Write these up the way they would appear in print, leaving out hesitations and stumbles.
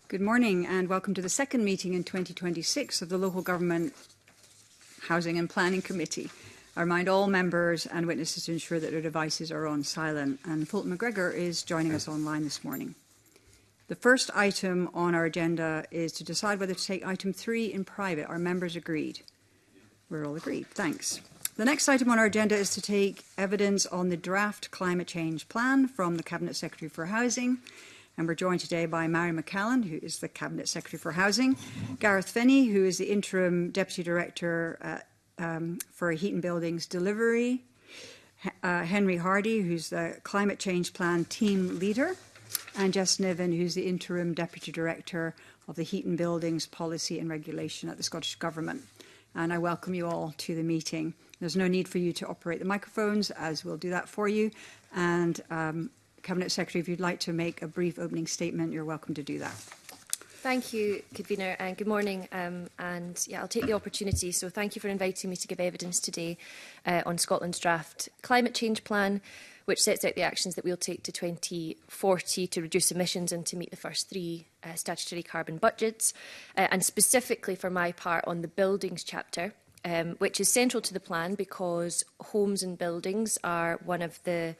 Good morning and welcome to the second meeting in 2026 of the Local Government Housing and Planning Committee. I remind all members and witnesses to ensure that their devices are on silent, and Fulton McGregor is joining us online this morning. The first item on our agenda is to decide whether to take item 3 in private. Are members agreed? We're all agreed. Thanks. The next item on our agenda is to take evidence on the draft climate change plan from the Cabinet Secretary for Housing. And we're joined today by Mary McCallan, who is the Cabinet Secretary for Housing, Gareth Finney, who is the Interim Deputy Director for Heat and Buildings Delivery, Henry Hardy, who's the Climate Change Plan Team Leader, and Jess Niven, who's the Interim Deputy Director of the Heat and Buildings Policy and Regulation at the Scottish Government. And I welcome you all to the meeting. There's no need for you to operate the microphones, as we'll do that for you. And Cabinet Secretary, if you'd like to make a brief opening statement, you're welcome to do that. Thank you, Convener, and good morning. I'll take the opportunity. So thank you for inviting me to give evidence today on Scotland's draft climate change plan, which sets out the actions that we'll take to 2040 to reduce emissions and to meet the first 3 statutory carbon budgets, and specifically for my part on the buildings chapter, which is central to the plan because homes and buildings are one of the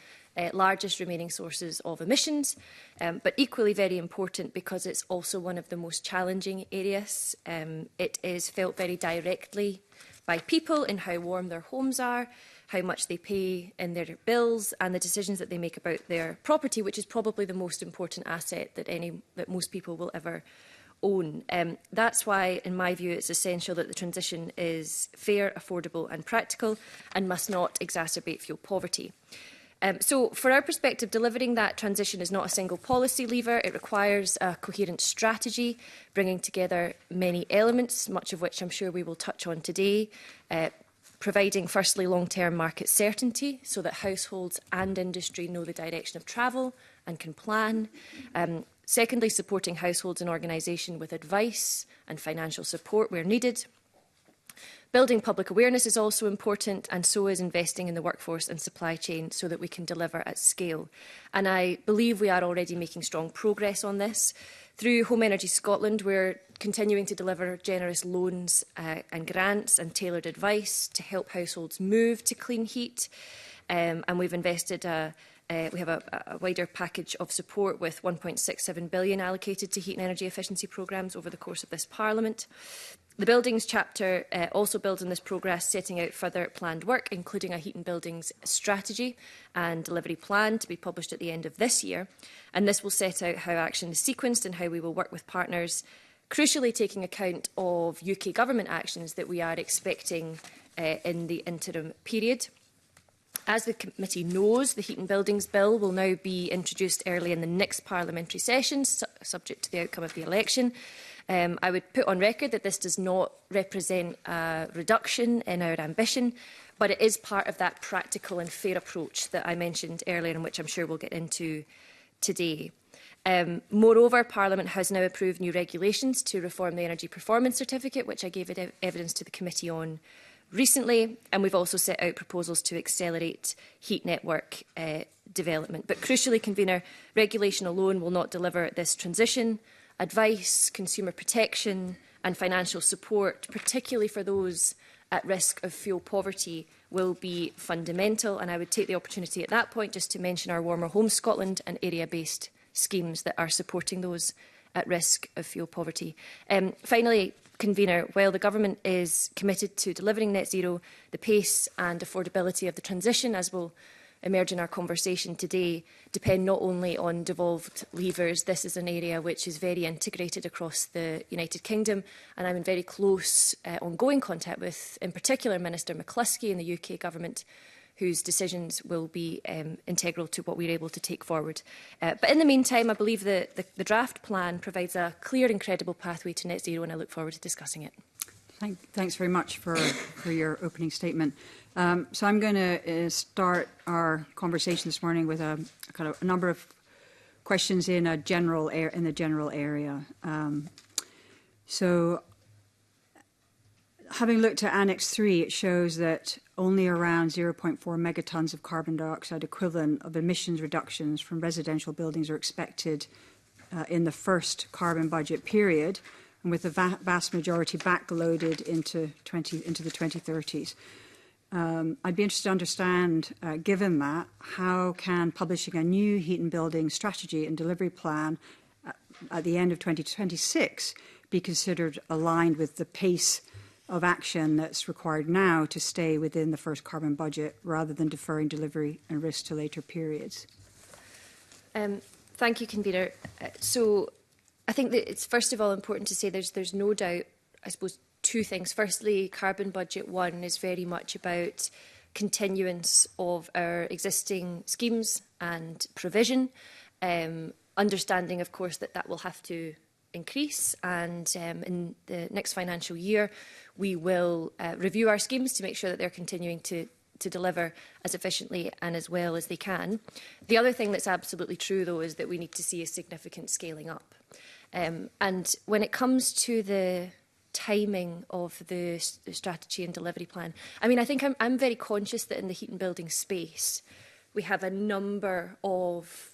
largest remaining sources of emissions, but equally very important because it's also one of the most challenging areas. It is felt very directly by people in how warm their homes are, how much they pay in their bills, and the decisions that they make about their property, which is probably the most important asset that most people will ever own. That's why, in my view, it's essential that the transition is fair, affordable and practical and must not exacerbate fuel poverty. So, for our perspective, delivering that transition is not a single policy lever. It requires a coherent strategy, bringing together many elements, much of which I'm sure we will touch on today, providing, firstly, long-term market certainty so that households and industry know the direction of travel and can plan. Secondly, supporting households and organisations with advice and financial support where needed. Building public awareness is also important, and so is investing in the workforce and supply chain so that we can deliver at scale. And I believe we are already making strong progress on this. Through Home Energy Scotland, we're continuing to deliver generous loans and grants and tailored advice to help households move to clean heat. And we've invested we have a wider package of support with £1.67 billion allocated to heat and energy efficiency programmes over the course of this Parliament. The Buildings chapter also builds on this progress, setting out further planned work, including a heat and buildings strategy and delivery plan to be published at the end of this year. And this will set out how action is sequenced and how we will work with partners, crucially taking account of UK government actions that we are expecting in the interim period. As the committee knows, the Heat and Buildings Bill will now be introduced early in the next parliamentary session, subject to the outcome of the election. I would put on record that this does not represent a reduction in our ambition, but it is part of that practical and fair approach that I mentioned earlier, and which I'm sure we'll get into today. Moreover, Parliament has now approved new regulations to reform the Energy Performance Certificate, which I gave evidence to the committee on recently, and we've also set out proposals to accelerate heat network development. But crucially, Convener, regulation alone will not deliver this transition. Advice, consumer protection and financial support, particularly for those at risk of fuel poverty, will be fundamental. And I would take the opportunity at that point just to mention our Warmer Homes Scotland and area-based schemes that are supporting those at risk of fuel poverty. Finally, Convener, while the Government is committed to delivering net zero, the pace and affordability of the transition, as will emerge in our conversation today, depend not only on devolved levers. This is an area which is very integrated across the United Kingdom, and I'm in very close ongoing contact with, in particular, Minister McCluskey in the UK Government, whose decisions will be integral to what we're able to take forward. But in the meantime, I believe the draft plan provides a clear and credible pathway to net zero, and I look forward to discussing it. Thanks very much for your opening statement. So I'm going to start our conversation this morning with a number of questions in the general area. So, having looked at Annex 3, it shows that only around 0.4 megatons of carbon dioxide equivalent of emissions reductions from residential buildings are expected in the first carbon budget period, and with the vast majority backloaded into the 2030s. I'd be interested to understand, given that, how can publishing a new heat and building strategy and delivery plan at the end of 2026 be considered aligned with the pace of action that's required now to stay within the first carbon budget, rather than deferring delivery and risk to later periods? Thank you, Convener. So I think that it's first of all important to say there's no doubt, I suppose, two things. Firstly, Carbon Budget 1 is very much about continuance of our existing schemes and provision, understanding, of course, that that will have to increase, and in the next financial year we will review our schemes to make sure that they're continuing to deliver as efficiently and as well as they can. The other thing that's absolutely true, though, is that we need to see a significant scaling up. And when it comes to the timing of the strategy and delivery plan, I mean, I think I'm very conscious that in the heat and building space, we have a number of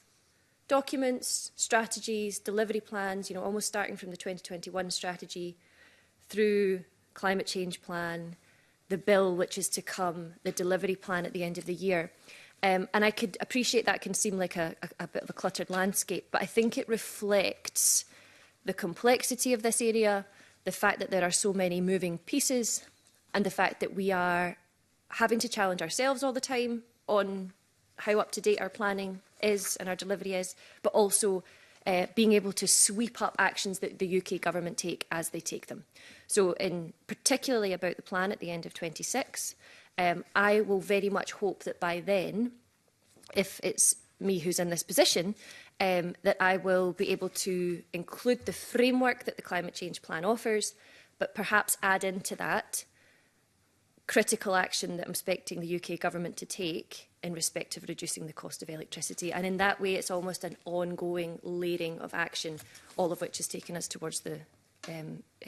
documents, strategies, delivery plans, you know, almost starting from the 2021 strategy through climate change plan, the bill which is to come, the delivery plan at the end of the year. And I could appreciate that can seem like a bit of a cluttered landscape, but I think it reflects the complexity of this area, the fact that there are so many moving pieces, and the fact that we are having to challenge ourselves all the time on how up-to-date our planning is and our delivery is, but also being able to sweep up actions that the UK government take as they take them. So in particularly about the plan at the end of 26, I will very much hope that by then, if it's me who's in this position, that I will be able to include the framework that the climate change plan offers, but perhaps add into that critical action that I'm expecting the UK government to take in respect of reducing the cost of electricity. And in that way, it's almost an ongoing layering of action, all of which has taken us towards the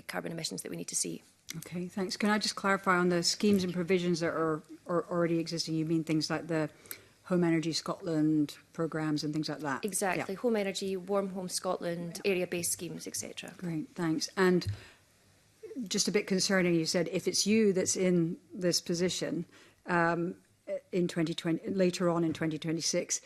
carbon emissions that we need to see. Okay, thanks. Can I just clarify on the schemes and provisions that are already existing? You mean things like the Home Energy Scotland programmes and things like that? Exactly. Yeah. Home Energy, Warm Home Scotland, area-based schemes, etc. Great, thanks. And just a bit concerning, you said if it's you that's in this position in 2020, later on in 2026,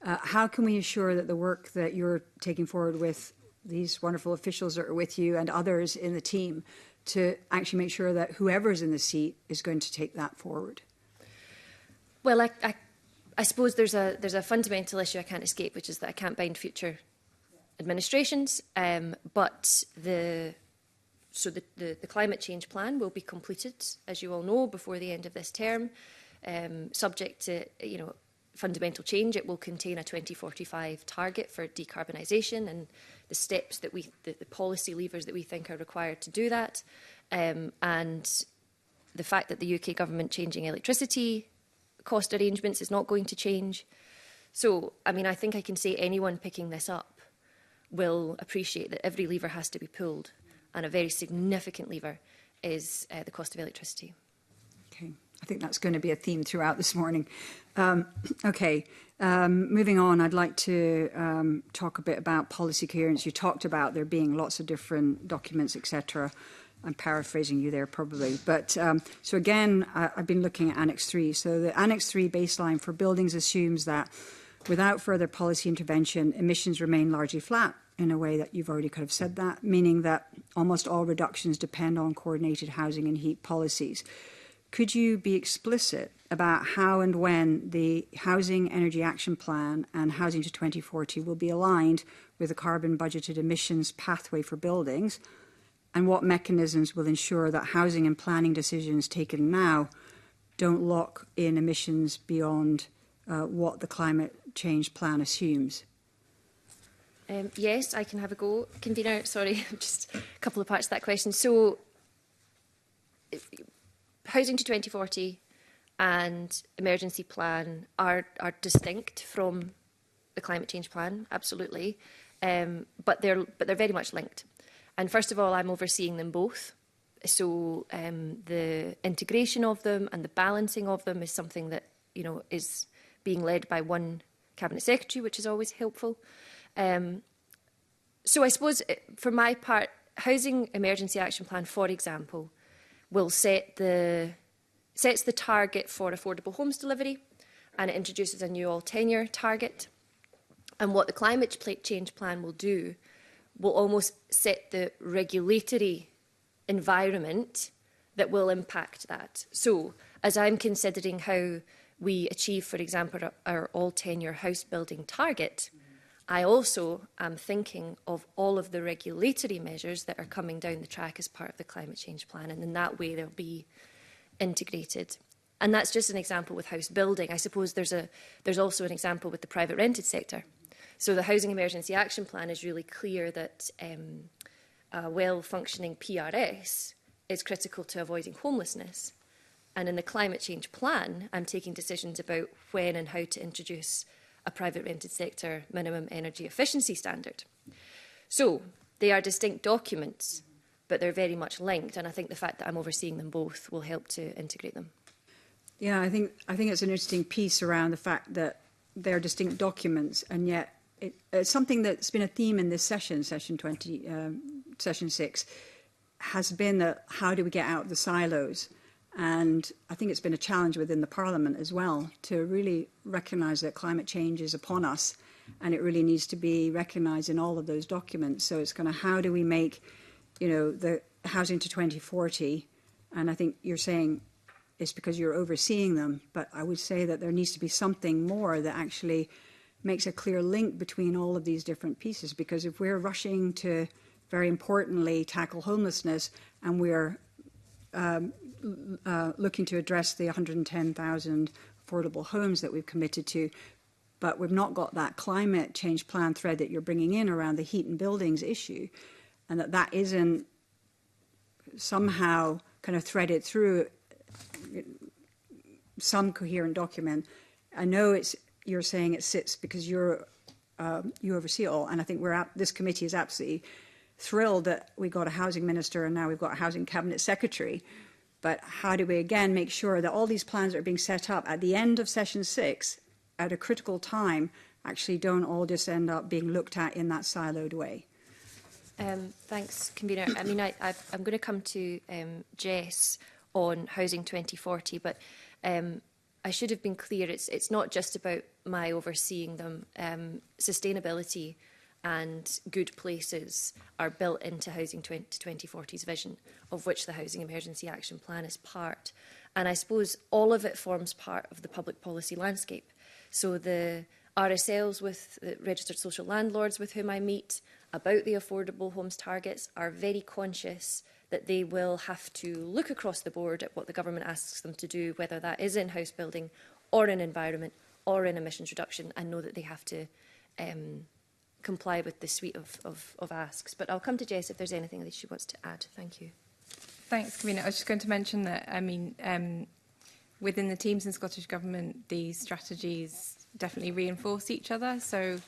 how can we ensure that the work that you're taking forward with these wonderful officials that are with you and others in the team to actually make sure that whoever's in the seat is going to take that forward? Well, I suppose there's a fundamental issue I can't escape, which is that I can't bind future administrations, but the climate change plan will be completed, as you all know, before the end of this term. Subject to fundamental change, it will contain a 2045 target for decarbonisation and the steps that the policy levers that we think are required to do that, and the fact that the UK government changing electricity cost arrangements is not going to change. So, I mean, I think I can say anyone picking this up will appreciate that every lever has to be pulled, and a very significant lever is the cost of electricity. Okay, I think that's going to be a theme throughout this morning. Moving on, I'd like to talk a bit about policy coherence. You talked about there being lots of different documents, etc. I'm paraphrasing you there probably. But so again, I've been looking at Annex 3. So the Annex 3 baseline for buildings assumes that without further policy intervention, emissions remain largely flat, in a way that you've already kind of said that, meaning that almost all reductions depend on coordinated housing and heat policies. Could you be explicit about how and when the Housing Energy Action Plan and Housing to 2040 will be aligned with the carbon budgeted emissions pathway for buildings, and what mechanisms will ensure that housing and planning decisions taken now don't lock in emissions beyond what the climate change plan assumes? Yes, I can have a go. Convener, sorry, just a couple of parts of that question. So, Housing to 2040 and emergency plan are distinct from the climate change plan, absolutely, but they're very much linked. And first of all, I'm overseeing them both. So the integration of them and the balancing of them is something that is being led by one cabinet secretary, which is always helpful. So I suppose, for my part, Housing Emergency Action Plan, for example, will sets the target for affordable homes delivery, and it introduces a new all-tenure target. And what the climate change plan will do will almost set the regulatory environment that will impact that. So, as I'm considering how we achieve, for example, our all-tenure house building target, I also am thinking of all of the regulatory measures that are coming down the track as part of the climate change plan, and in that way they'll be integrated. And that's just an example with house building. I suppose there's also an example with the private rented sector. So the Housing Emergency Action Plan is really clear that a well-functioning PRS is critical to avoiding homelessness. And in the climate change plan, I'm taking decisions about when and how to introduce a private rented sector minimum energy efficiency standard. So they are distinct documents, but they're very much linked. And I think the fact that I'm overseeing them both will help to integrate them. Yeah, I think it's an interesting piece around the fact that they're distinct documents, and yet it's something that's been a theme in this session 6, has been that how do we get out of the silos? And I think it's been a challenge within the Parliament as well to really recognise that climate change is upon us, and it really needs to be recognised in all of those documents. So it's kind of how do we make, the housing to 2040, and I think you're saying it's because you're overseeing them, but I would say that there needs to be something more that actually makes a clear link between all of these different pieces. Because if we're rushing to, very importantly, tackle homelessness, and we're looking to address the 110,000 affordable homes that we've committed to, but we've not got that climate change plan thread that you're bringing in around the heat and buildings issue, and that isn't somehow kind of threaded through some coherent document. I know you're saying it sits because you oversee it all, and I think this committee is absolutely thrilled that we got a housing minister and now we've got a housing cabinet secretary. But how do we again make sure that all these plans that are being set up at the end of session 6 at a critical time actually don't all just end up being looked at in that siloed way? Thanks, Convener. I mean, I'm going to come to Jess on Housing 2040, but I should have been clear. It's not just about my overseeing them. Sustainability and good places are built into Housing 2040's vision, of which the Housing Emergency Action Plan is part. And I suppose all of it forms part of the public policy landscape. So the RSLs with the registered social landlords with whom I meet about the affordable homes targets are very conscious that they will have to look across the board at what the government asks them to do, whether that is in house building or in environment or in emissions reduction, and know that they have to comply with the suite of asks. But I'll come to Jess if there's anything that she wants to add. Thank you. Thanks, Convener. I was just going to mention that, within the teams in Scottish Government, these strategies definitely reinforce each other. So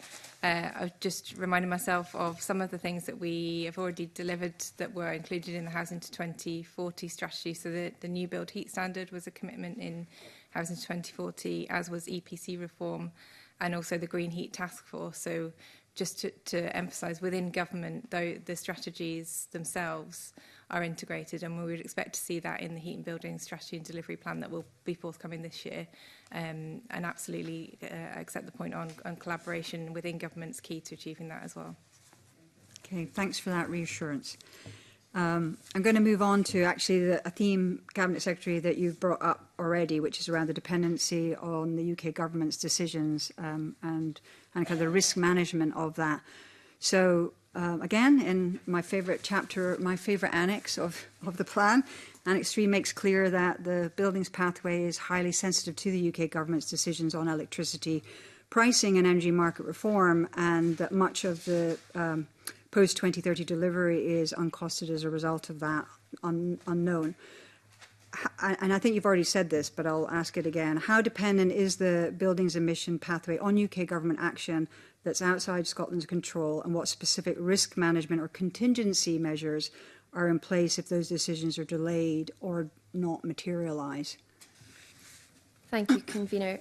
I've just reminded myself of some of the things that we have already delivered that were included in the Housing to 2040 strategy. So the new build heat standard was a commitment in Housing to 2040, as was EPC reform, and also the Green Heat Task Force. So just to emphasise, within government, though, the strategies themselves are integrated, and we would expect to see that in the heat and building strategy and delivery plan that will be forthcoming this year. And absolutely accept the point on collaboration within government's key to achieving that as well. Okay, thanks for that reassurance. I'm going to move on to actually a theme, Cabinet Secretary, that you've brought up already, which is around the dependency on the UK government's decisions and kind of the risk management of that. So again, in my favourite chapter, my favourite annex of the plan, Annex 3 makes clear that the buildings pathway is highly sensitive to the UK government's decisions on electricity pricing and energy market reform, and that much of the post-2030 delivery is uncosted as a result of that, unknown. And I think you've already said this, but I'll ask it again. How dependent is the buildings emission pathway on UK government action that's outside Scotland's control, and what specific risk management or contingency measures are in place if those decisions are delayed or not materialise? Thank you, Convener.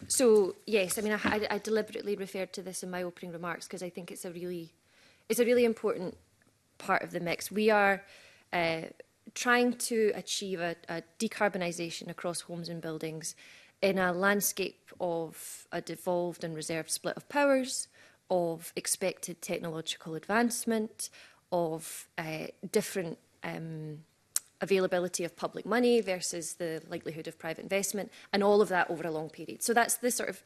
So, yes, I mean, I deliberately referred to this in my opening remarks because I think it's is a really important part of the mix. We are trying to achieve a decarbonisation across homes and buildings in a landscape of a devolved and reserved split of powers, of expected technological advancement, of different availability of public money versus the likelihood of private investment, and all of that over a long period. So that's the sort of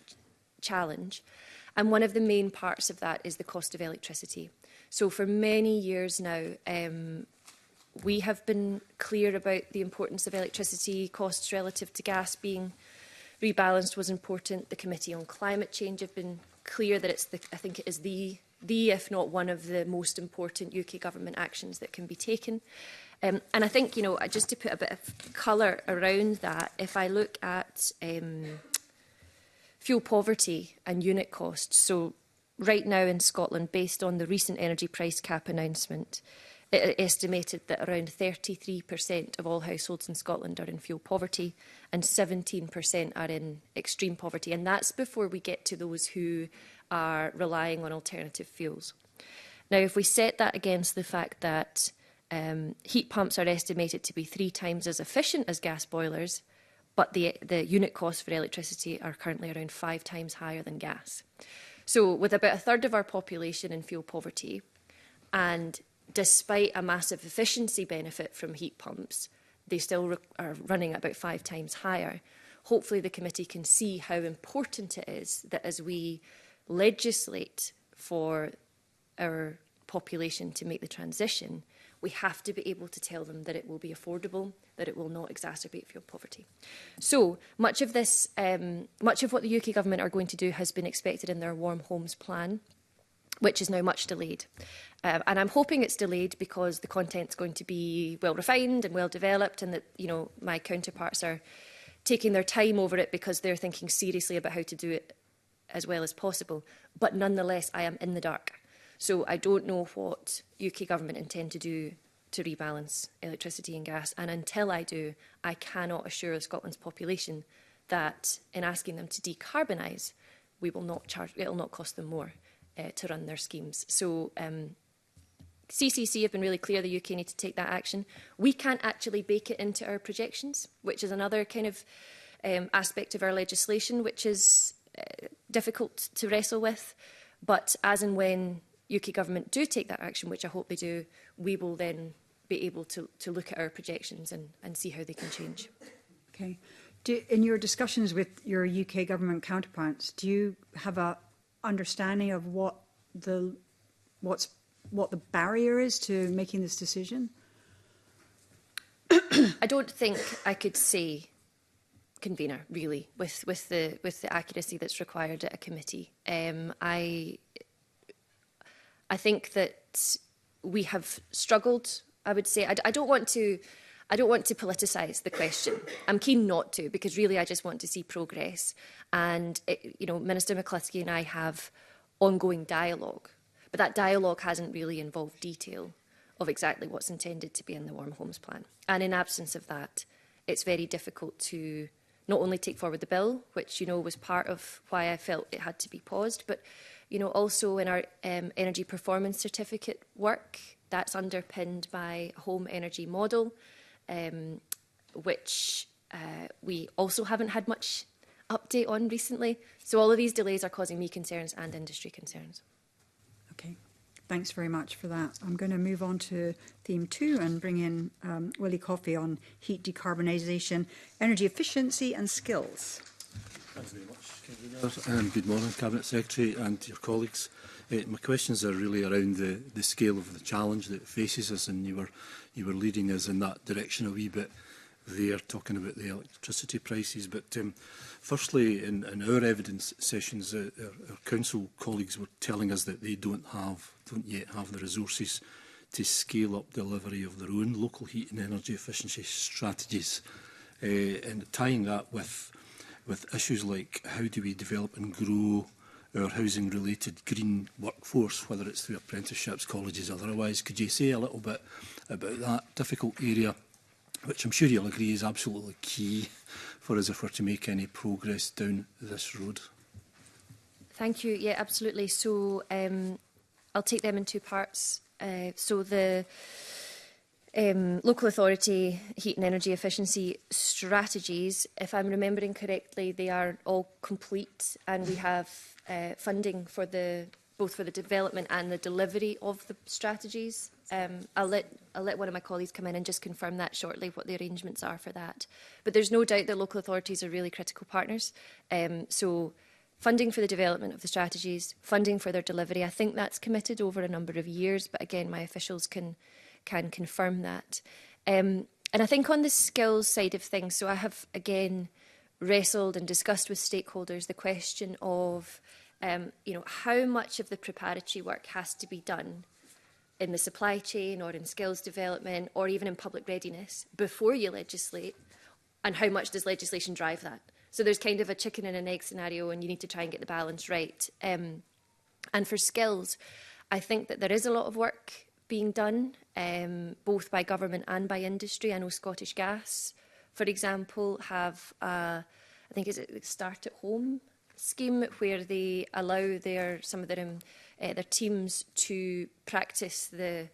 challenge. And one of the main parts of that is the cost of electricity. So for many years now, we have been clear about the importance of electricity costs relative to gas being rebalanced was important. The Committee on Climate Change have been clear that it's I think it is the if not one of the most important UK government actions that can be taken. And I think, just to put a bit of colour around that, if I look at fuel poverty and unit costs, so right now in Scotland, based on the recent energy price cap announcement, it estimated that around 33% of all households in Scotland are in fuel poverty and 17% are in extreme poverty. And that's before we get to those who are relying on alternative fuels. Now, if we set that against the fact that heat pumps are estimated to be 3 times as efficient as gas boilers, but the unit costs for electricity are currently around 5 times higher than gas. So with about a third of our population in fuel poverty, and despite a massive efficiency benefit from heat pumps, they still are running at about 5 times higher. Hopefully the committee can see how important it is that as we legislate for our population to make the transition, we have to be able to tell them that it will be affordable, that it will not exacerbate fuel poverty. So much of this, much of what the UK government are going to do has been expected in their Warm Homes plan, which is now much delayed. And I'm hoping it's delayed because the content's going to be well refined and well developed, and that my counterparts are taking their time over it because they're thinking seriously about how to do it as well as possible. But nonetheless, I am in the dark. So I don't know what UK government intend to do to rebalance electricity and gas. And until I do, I cannot assure Scotland's population that in asking them to decarbonise, it will not cost them more to run their schemes. So CCC have been really clear the UK need to take that action. We can't actually bake it into our projections, which is another kind of aspect of our legislation, which is difficult to wrestle with. But as and when UK government do take that action, which I hope they do, we will then be able to look at our projections and see how they can change. Okay. In your discussions with your UK government counterparts, do you have a understanding of what the barrier is to making this decision? I don't think I could say, convener, really, with the accuracy that's required at a committee. I think that we have struggled. I would say I don't want to politicise the question. I'm keen not to, because really I just want to see progress. And Minister McCluskey and I have ongoing dialogue, but that dialogue hasn't really involved detail of exactly what's intended to be in the Warm Homes plan. And in absence of that, it's very difficult to not only take forward the bill, which was part of why I felt it had to be paused, but also in our energy performance certificate work, that's underpinned by a home energy model, which we also haven't had much update on recently. So all of these delays are causing me concerns and industry concerns. Okay, thanks very much for that. I'm going to move on to theme 2 and bring in Willie Coffey on heat decarbonisation, energy efficiency and skills. Thanks very much, Convener, and good morning, Cabinet Secretary and your colleagues. My questions are really around the scale of the challenge that faces us, and you were leading us in that direction a wee bit there, talking about the electricity prices. But firstly, in our evidence sessions, our council colleagues were telling us that they don't yet have the resources to scale up delivery of their own local heat and energy efficiency strategies, and tying that with issues like how do we develop and grow our housing-related green workforce, whether it's through apprenticeships, colleges, otherwise. Could you say a little bit about that difficult area, which I'm sure you'll agree is absolutely key for us if we're to make any progress down this road? Thank you. Yeah, absolutely. So I'll take them in two parts. So the local authority heat and energy efficiency strategies, if I'm remembering correctly, they are all complete, and we have funding for both for the development and the delivery of the strategies. I'll let one of my colleagues come in and just confirm that shortly, what the arrangements are for that. But there's no doubt that local authorities are really critical partners. So funding for the development of the strategies, funding for their delivery, I think that's committed over a number of years, but again, my officials can confirm that. And I think on the skills side of things, so I have again wrestled and discussed with stakeholders the question of how much of the preparatory work has to be done in the supply chain or in skills development or even in public readiness before you legislate, and how much does legislation drive that? So there's kind of a chicken and an egg scenario, and you need to try and get the balance right. And for skills, I think that there is a lot of work being done, both by government and by industry. I know Scottish Gas, for example, have, I think it's a Start at Home scheme where they allow some of their teams to practice the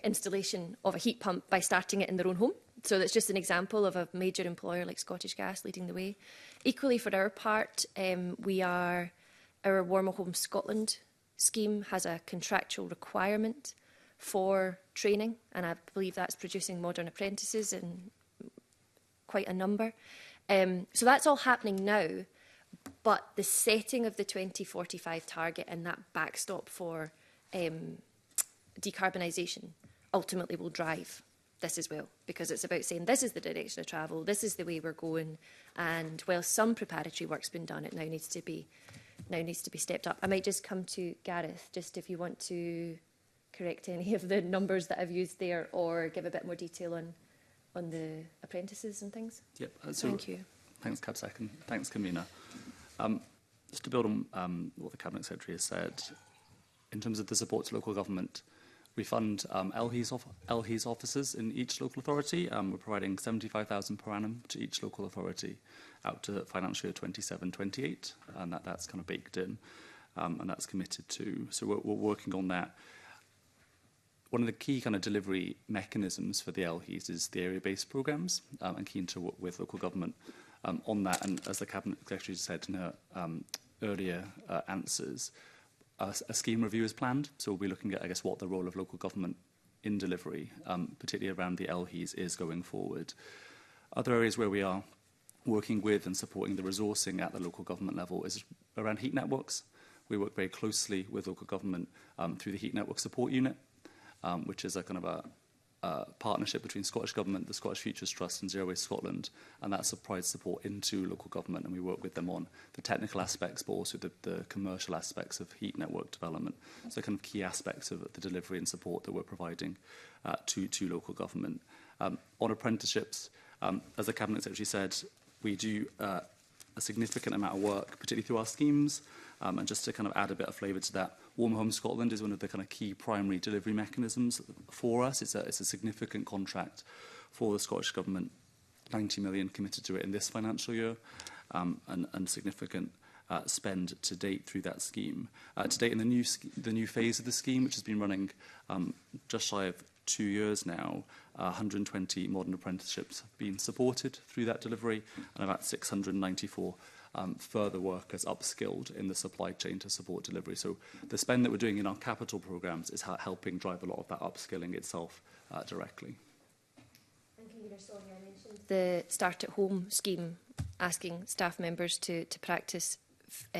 installation of a heat pump by starting it in their own home. So that's just an example of a major employer like Scottish Gas leading the way. Equally, for our part, our Warmer Home Scotland scheme has a contractual requirement for training, and I believe that's producing modern apprentices in quite a number. So that's all happening now, but the setting of the 2045 target and that backstop for decarbonisation ultimately will drive this as well, because it's about saying this is the direction of travel, this is the way we're going, and while some preparatory work's been done, it now needs to be stepped up. I might just come to Gareth, just if you want to correct any of the numbers that I've used there, or give a bit more detail on the apprentices and things. Yep. So thank you. Thanks, Cab Second. Thanks, Convener. Just to build on what the Cabinet Secretary has said, in terms of the support to local government, we fund LHES officers in each local authority. We're providing £75,000 per annum to each local authority out to financial year 27-28, and that's kind of baked in, and that's committed to. So we're working on that. One of the key kind of delivery mechanisms for the LHES is the area-based programmes, and keen to work with local government on that. And as the Cabinet Secretary said in her earlier answers, a scheme review is planned, so we'll be looking at, I guess, what the role of local government in delivery, particularly around the LHES, is going forward. Other areas where we are working with and supporting the resourcing at the local government level is around heat networks. We work very closely with local government through the Heat Network Support Unit, which is a kind of a partnership between Scottish Government, the Scottish Futures Trust and Zero Waste Scotland, and that provides support into local government, and we work with them on the technical aspects but also the commercial aspects of heat network development. So kind of key aspects of the delivery and support that we're providing to local government. On apprenticeships, as the Cabinet Secretary said, we do a significant amount of work, particularly through our schemes, and just to kind of add a bit of flavour to that, Warmer Home Scotland is one of the kind of key primary delivery mechanisms for us. It's a significant contract for the Scottish Government, 90 million committed to it in this financial year, and significant spend to date through that scheme. To date, in the new phase of the scheme, which has been running just shy of 2 years now, 120 modern apprenticeships have been supported through that delivery, and about 694 further workers upskilled in the supply chain to support delivery. So the spend that we're doing in our capital programmes is helping drive a lot of that upskilling itself directly. And Convener Sonia mentioned the Start at Home scheme, asking staff members to practice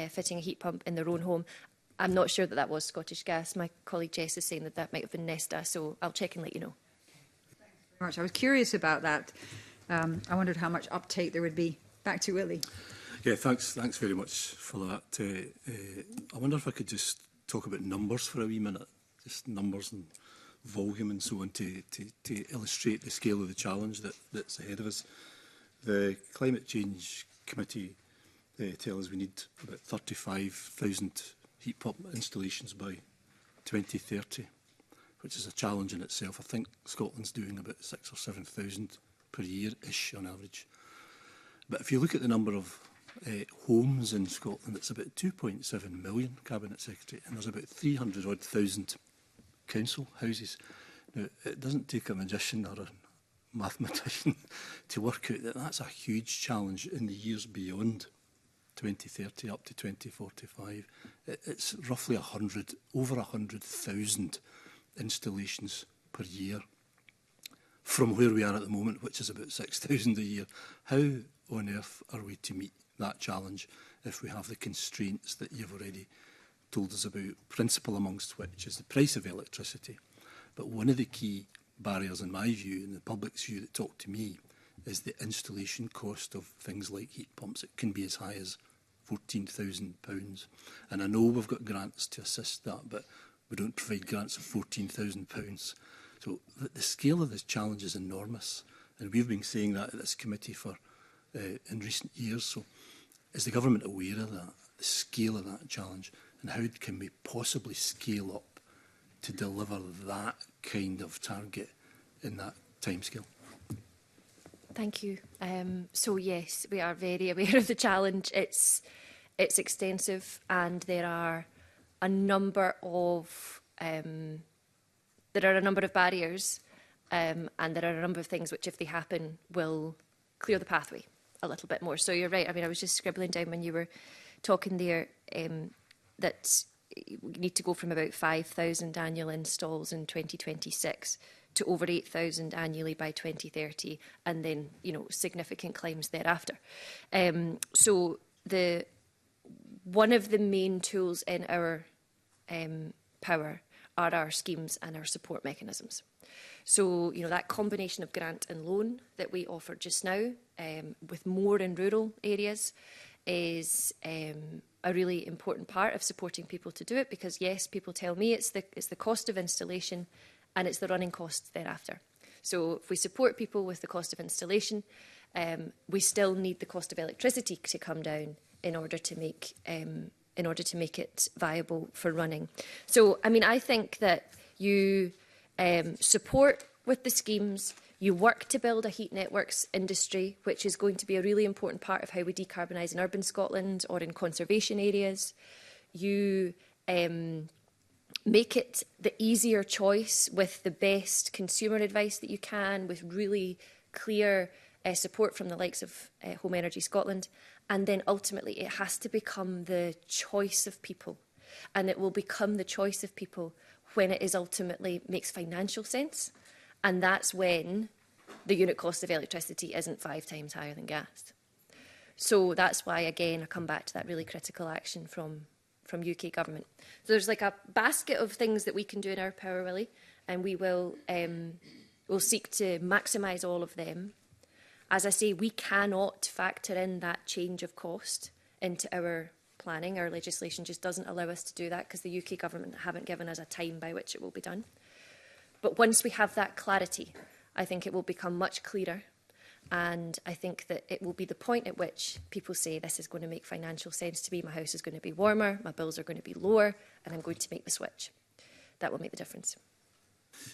fitting a heat pump in their own home. I'm not sure that was Scottish Gas. My colleague Jess is saying that might have been Nesta, so I'll check and let you know. Thanks very much. I was curious about that. I wondered how much uptake there would be. Back to Willie. Yeah, thanks very much for that. I wonder if I could just talk about numbers for a wee minute, just numbers and volume and so on to illustrate the scale of the challenge that's ahead of us. The Climate Change Committee tell us we need about 35,000 heat pump installations by 2030, which is a challenge in itself. I think Scotland's doing about 6,000 or 7,000 per year-ish on average. But if you look at the number of homes in Scotland, it's about 2.7 million, Cabinet Secretary, and there's about 300,000 council houses. Now, it doesn't take a magician or a mathematician to work out that that's a huge challenge in the years beyond 2030 up to 2045. It's roughly over 100,000 installations per year from where we are at the moment, which is about 6,000 a year. How on earth are we to meet that challenge if we have the constraints that you've already told us about, principal amongst which is the price of electricity? But one of the key barriers, in my view, and the public's view that talk to me, is the installation cost of things like heat pumps. It can be as high as £14,000. And I know we've got grants to assist that, but we don't provide grants of £14,000. So the scale of this challenge is enormous. And we've been saying that at this committee for in recent years. So is the government aware of that, the scale of that challenge, and how can we possibly scale up to deliver that kind of target in that timescale? Thank you. So yes, we are very aware of the challenge. It's extensive, and there are a number of barriers, and there are a number of things which, if they happen, will clear the pathway a little bit more. So you're right. I mean, I was just scribbling down when you were talking there that we need to go from about 5,000 annual installs in 2026 to over 8,000 annually by 2030, and then, you know, significant climbs thereafter. So one of the main tools in our power are our schemes and our support mechanisms. So, you know, that combination of grant and loan that we offer just now, with more in rural areas, is a really important part of supporting people to do it, because yes, people tell me it's the cost of installation and it's the running costs thereafter. So if we support people with the cost of installation, we still need the cost of electricity to come down in order to make it viable for running. So, I mean, I think that you support with the schemes, you work to build a heat networks industry, which is going to be a really important part of how we decarbonise in urban Scotland or in conservation areas. You make it the easier choice with the best consumer advice that you can, with really clear support from the likes of Home Energy Scotland. And then ultimately it has to become the choice of people. And it will become the choice of people when it is ultimately makes financial sense. And that's when the unit cost of electricity isn't 5 times higher than gas. So that's why, again, I come back to that really critical action from UK government. So there's like a basket of things that we can do in our power, Willie, and we will we'll seek to maximise all of them. As I say, we cannot factor in that change of cost into our planning. Our legislation just doesn't allow us to do that because the UK government haven't given us a time by which it will be done. But once we have that clarity, I think it will become much clearer. And I think that it will be the point at which people say this is going to make financial sense to me, my house is going to be warmer, my bills are going to be lower, and I'm going to make the switch. That will make the difference.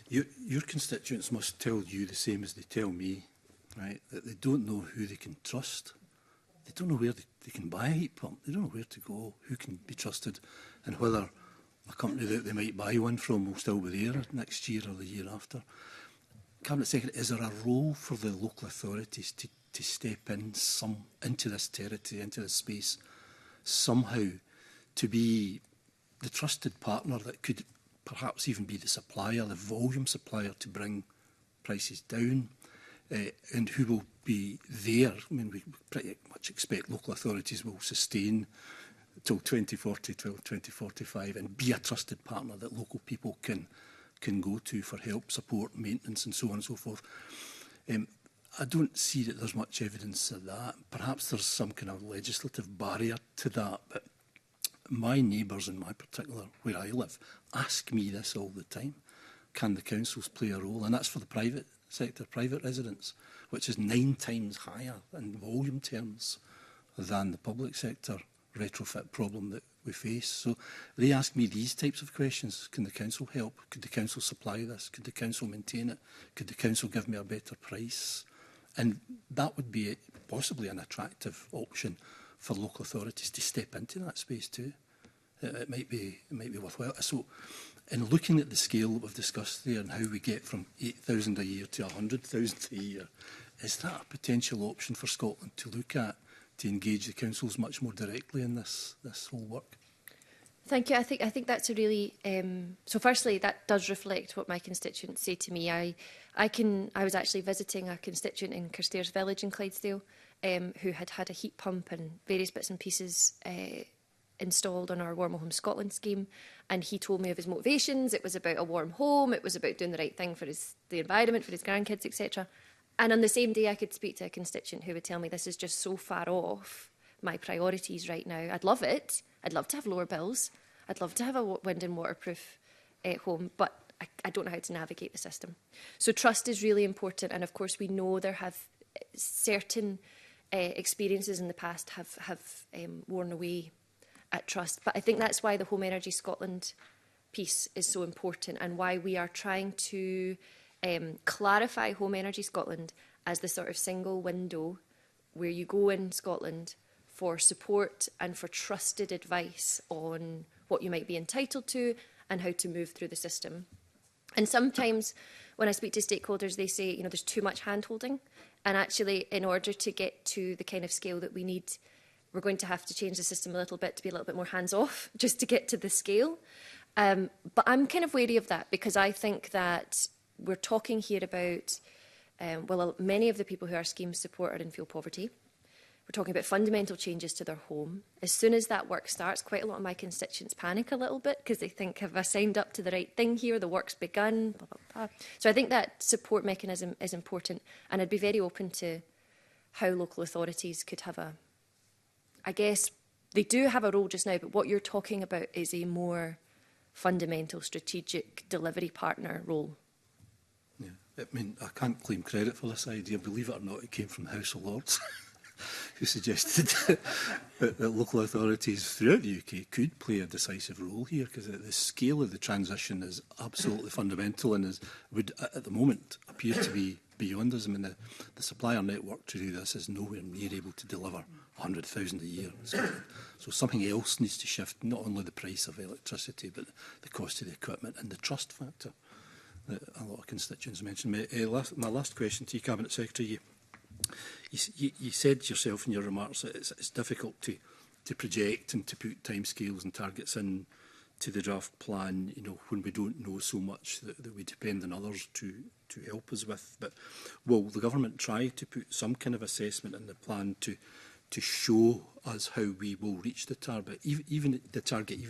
Your constituents must tell you the same as they tell me, right? That they don't know who they can trust. They don't know where they can buy a heat pump. They don't know where to go, who can be trusted, and whether a company that they might buy one from will still be there next year or the year after. Cabinet Secretary, is there a role for the local authorities to step into this territory, into this space, somehow to be the trusted partner that could perhaps even be the supplier, the volume supplier to bring prices down, and who will be there? I mean, we pretty much expect local authorities will sustain till 2040, till 2045, and be a trusted partner that local people can go to for help, support, maintenance, and so on and so forth. I don't see that there's much evidence of that. Perhaps there's some kind of legislative barrier to that, but my neighbours in my particular, where I live, ask me this all the time. Can the councils play a role? And that's for the private sector, private residents, which is 9 times higher in volume terms than the public sector retrofit problem that we face. So they ask me these types of questions. Can the council help? Could the council supply this? Could the council maintain it? Could the council give me a better price? And that would be possibly an attractive option for local authorities to step into that space too. It might be worthwhile. So, in looking at the scale that we've discussed there and how we get from 8,000 a year to 100,000 a year, is that a potential option for Scotland to look at, to engage the councils much more directly in this whole work? Thank you. I think that's a really so. Firstly, that does reflect what my constituents say to me. I was actually visiting a constituent in Carstairs Village in Clydesdale, who had a heat pump and various bits and pieces installed on our Warm Home Scotland scheme, and he told me of his motivations. It was about a warm home. It was about doing the right thing for the environment, for his grandkids, etc. And on the same day, I could speak to a constituent who would tell me this is just so far off my priorities right now. I'd love it. I'd love to have lower bills. I'd love to have a wind and waterproof home, but I don't know how to navigate the system. So trust is really important, and of course we know there have certain experiences in the past have worn away at trust. But I think that's why the Home Energy Scotland piece is so important, and why we are trying to clarify Home Energy Scotland as the sort of single window where you go in Scotland for support and for trusted advice on what you might be entitled to and how to move through the system. And sometimes when I speak to stakeholders, they say, you know, there's too much hand-holding. And actually, in order to get to the kind of scale that we need, we're going to have to change the system a little bit to be a little bit more hands-off, just to get to the scale. But I'm kind of wary of that, because I think that we're talking here about, well, many of the people who our scheme support are in fuel poverty. We're talking about fundamental changes to their home. As soon as that work starts, quite a lot of my constituents panic a little bit, because they think, have I signed up to the right thing here? The work's begun, blah, blah, blah. So I think that support mechanism is important, and I'd be very open to how local authorities could have I guess they do have a role just now, but what you're talking about is a more fundamental strategic delivery partner role. Yeah, I mean, I can't claim credit for this idea. Believe it or not, it came from the House of Lords, who suggested that local authorities throughout the UK could play a decisive role here, because the scale of the transition is absolutely fundamental, and would at the moment appear to be beyond us. I mean, the supplier network to do this is nowhere near able to deliver 100,000 a year. So something else needs to shift, not only the price of electricity, but the cost of the equipment and the trust factor that a lot of constituents mentioned. My last question to you, Cabinet Secretary, you said yourself in your remarks that it's difficult to project and to put timescales and targets in to the draft plan, you know, when we don't know so much that we depend on others to help us with. But will the government try to put some kind of assessment in the plan to show us how we will reach the target, even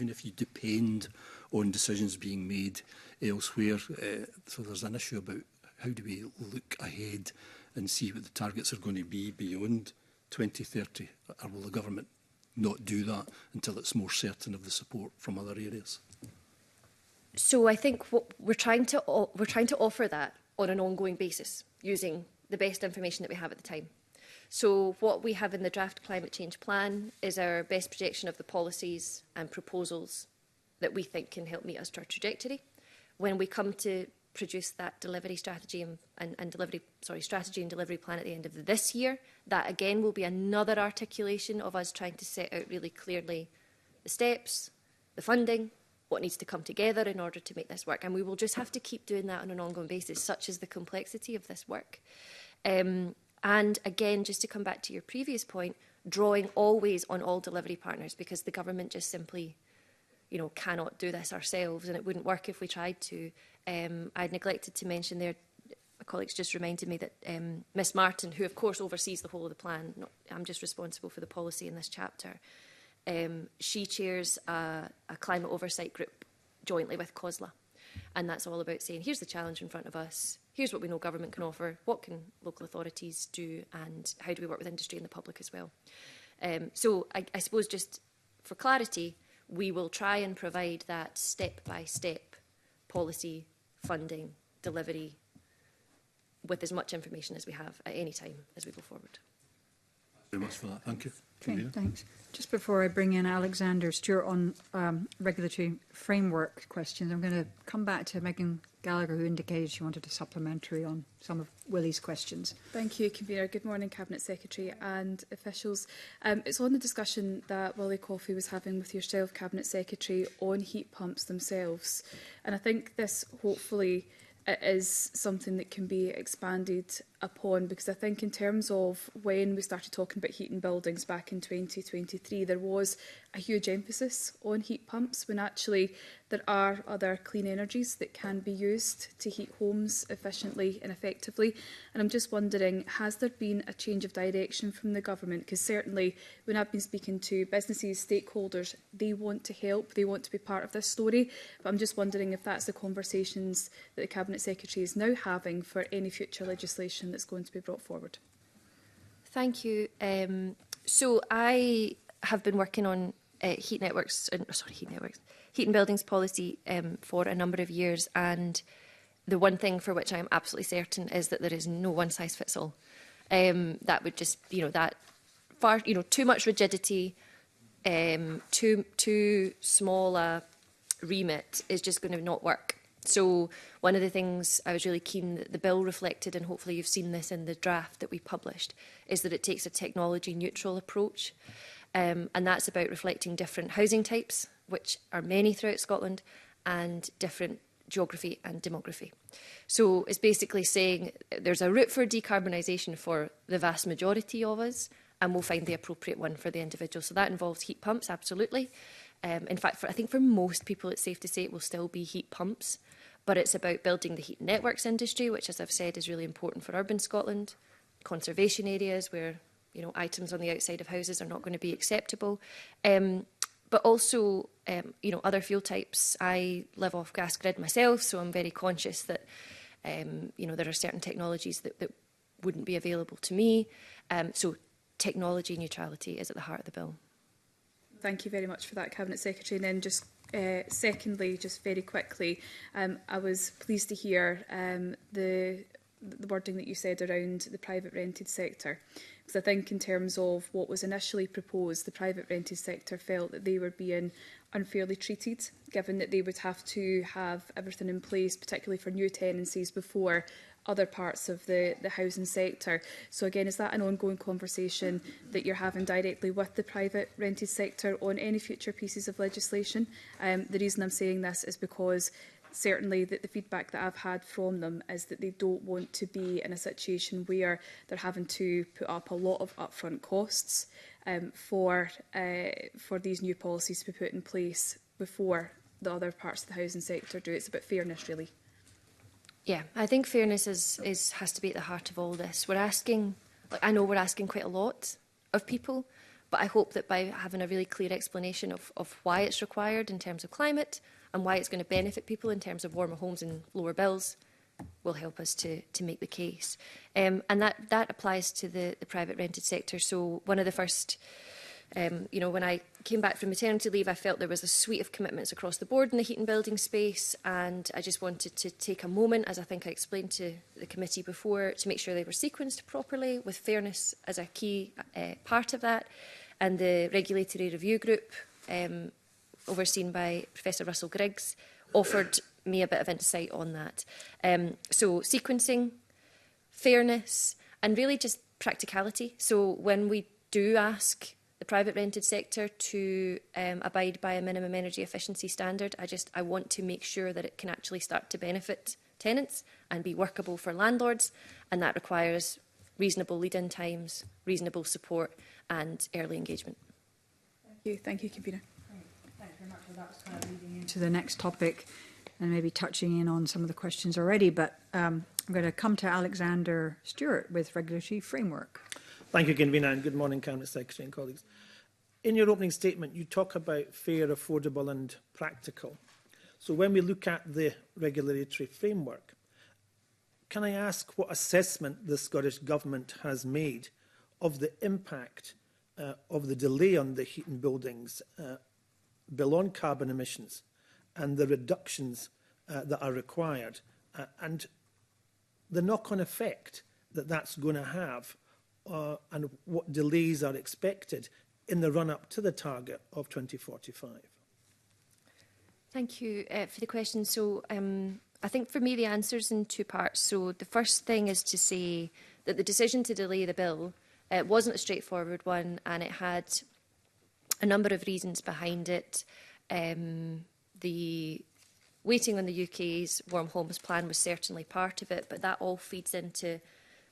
if you depend on decisions being made elsewhere? So there's an issue about how do we look ahead and see what the targets are going to be beyond 2030, or will the government not do that until it's more certain of the support from other areas? So I think what we're trying to offer that on an ongoing basis, using the best information that we have at the time. So what we have in the draft climate change plan is our best projection of the policies and proposals that we think can help meet us to our trajectory. When we come to produce that delivery strategy and delivery plan at the end of this year, that again will be another articulation of us trying to set out really clearly the steps, the funding, what needs to come together in order to make this work. And we will just have to keep doing that on an ongoing basis, such is the complexity of this work. And again, just to come back to your previous point, drawing always on all delivery partners, because the government just simply, you know, cannot do this ourselves, and it wouldn't work if we tried to. I'd neglected to mention there, my colleagues just reminded me that Miss Martin, who of course oversees the whole of the plan, I'm just responsible for the policy in this chapter, she chairs a climate oversight group jointly with COSLA. And that's all about saying, here's the challenge in front of us, here's what we know government can offer, what can local authorities do, and how do we work with industry and the public as well. So I suppose just for clarity, we will try and provide that step-by-step policy, funding, delivery, with as much information as we have at any time as we go forward. Very much for that. Thank you. Okay, Convener. thanks. Just before I bring in Alexander Stewart on regulatory framework questions, I'm going to come back to Megan Gallagher, who indicated she wanted a supplementary on some of Willie's questions. Thank you, Convener. Good morning, Cabinet Secretary and officials. It's on the discussion that Willie Coffey was having with yourself, Cabinet Secretary, on heat pumps themselves. And I think this hopefully is something that can be expanded upon, because I think in terms of when we started talking about heating buildings back in 2023, there was a huge emphasis on heat pumps, when actually there are other clean energies that can be used to heat homes efficiently and effectively. And I'm just wondering, has there been a change of direction from the government? Because certainly when I've been speaking to businesses, stakeholders, they want to help, they want to be part of this story. But I'm just wondering if that's the conversations that the Cabinet Secretary is now having for any future legislation that's going to be brought forward. Thank you. So I have been working on heat and buildings policy for a number of years, and the one thing for which I am absolutely certain is that there is no one size fits all. That would just, that far, too much rigidity, too small a remit is just going to not work. So one of the things I was really keen that the bill reflected, and hopefully you've seen this in the draft that we published, is that it takes a technology neutral approach. And that's about reflecting different housing types, which are many throughout Scotland, and different geography and demography. So it's basically saying there's a route for decarbonisation for the vast majority of us, and we'll find the appropriate one for the individual. So that involves heat pumps, absolutely. In fact, I think for most people, it's safe to say it will still be heat pumps. But it's about building the heat networks industry, which, as I've said, is really important for urban Scotland. Conservation areas where, items on the outside of houses are not going to be acceptable. But also, other fuel types. I live off gas grid myself, so I'm very conscious that, there are certain technologies that wouldn't be available to me. So technology neutrality is at the heart of the bill. Thank you very much for that, Cabinet Secretary. And then just secondly, just very quickly, I was pleased to hear the wording that you said around the private rented sector. Because I think in terms of what was initially proposed, the private rented sector felt that they were being unfairly treated, given that they would have to have everything in place, particularly for new tenancies, before other parts of the housing sector. So again, is that an ongoing conversation that you're having directly with the private rented sector on any future pieces of legislation? The reason I'm saying this is because certainly the feedback that I've had from them is that they don't want to be in a situation where they're having to put up a lot of upfront costs for these new policies to be put in place before the other parts of the housing sector do. It's about fairness, really. Yeah, I think fairness has to be at the heart of all this. We're asking, I know we're asking quite a lot of people, but I hope that by having a really clear explanation of why it's required in terms of climate and why it's going to benefit people in terms of warmer homes and lower bills will help us to make the case. And that applies to the private rented sector. So one of the first, when I came back from maternity leave, I felt there was a suite of commitments across the board in the heat and building space. And I just wanted to take a moment, as I think I explained to the committee before, to make sure they were sequenced properly, with fairness as a key part of that. And the Regulatory Review Group, overseen by Professor Russell Griggs, offered me a bit of insight on that. So sequencing, fairness, and really just practicality. So when we do ask the private rented sector to abide by a minimum energy efficiency standard, I want to make sure that it can actually start to benefit tenants and be workable for landlords, and that requires reasonable lead-in times, reasonable support and early engagement. Thank you, Convener. Thanks very much. Well, that was kind of leading into the next topic and maybe touching in on some of the questions already, but I'm going to come to Alexander Stewart with regulatory framework. Thank you, Convener, and good morning, Cabinet Secretary and colleagues. In your opening statement, you talk about fair, affordable and practical. So when we look at the regulatory framework, can I ask what assessment the Scottish Government has made of the impact of the delay on the heating buildings bill on carbon emissions and the reductions that are required and the knock-on effect that that's going to have and what delays are expected in the run-up to the target of 2045? Thank you for the question. So I think for me the answer's in two parts. So the first thing is to say that the decision to delay the bill wasn't a straightforward one, and it had a number of reasons behind it. The waiting on the UK's Warm Homes Plan was certainly part of it, but that all feeds into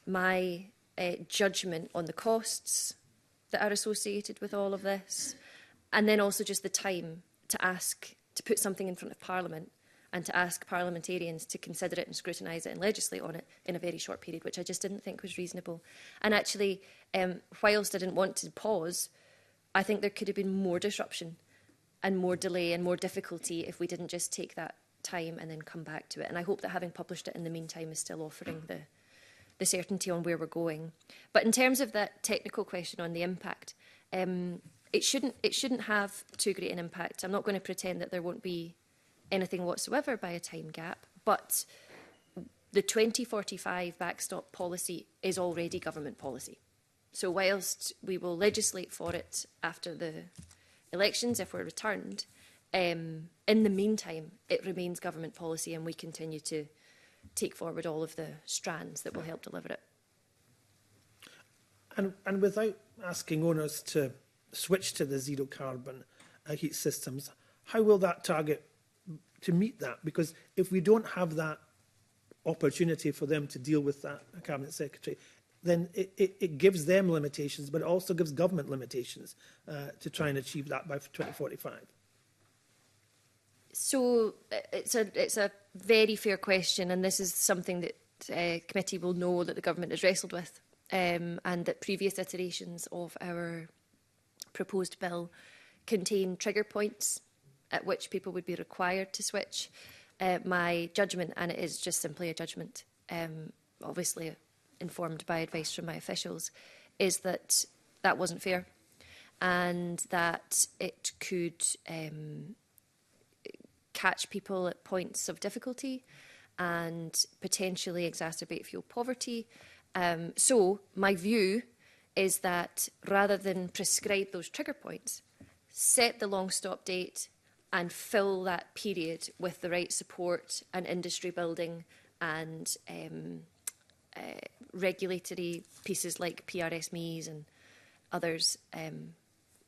my judgment on the costs that are associated with all of this, and then also just the time to put something in front of Parliament and to ask parliamentarians to consider it and scrutinise it and legislate on it in a very short period, which I just didn't think was reasonable. And actually, whilst I didn't want to pause, I think there could have been more disruption and more delay and more difficulty if we didn't just take that time and then come back to it. And I hope that having published it in the meantime is still offering the certainty on where we're going. But in terms of that technical question on the impact, it shouldn't have too great an impact. I'm not going to pretend that there won't be anything whatsoever by a time gap, but the 2045 backstop policy is already government policy. So whilst we will legislate for it after the elections, if we're returned, in the meantime, it remains government policy, and we continue to take forward all of the strands that will help deliver it. And without asking owners to switch to the zero carbon heat systems, how will that target to meet that? Because if we don't have that opportunity for them to deal with that, Cabinet Secretary, then it gives them limitations, but it also gives government limitations to try and achieve that by 2045. So it's a very fair question, and this is something that committee will know that the government has wrestled with, and that previous iterations of our proposed bill contain trigger points at which people would be required to switch. My judgment, and it is just simply a judgment, obviously informed by advice from my officials, is that that wasn't fair, and that it could catch people at points of difficulty and potentially exacerbate fuel poverty. So my view is that rather than prescribe those trigger points, set the long stop date and fill that period with the right support and industry building and regulatory pieces like PRSMEs and others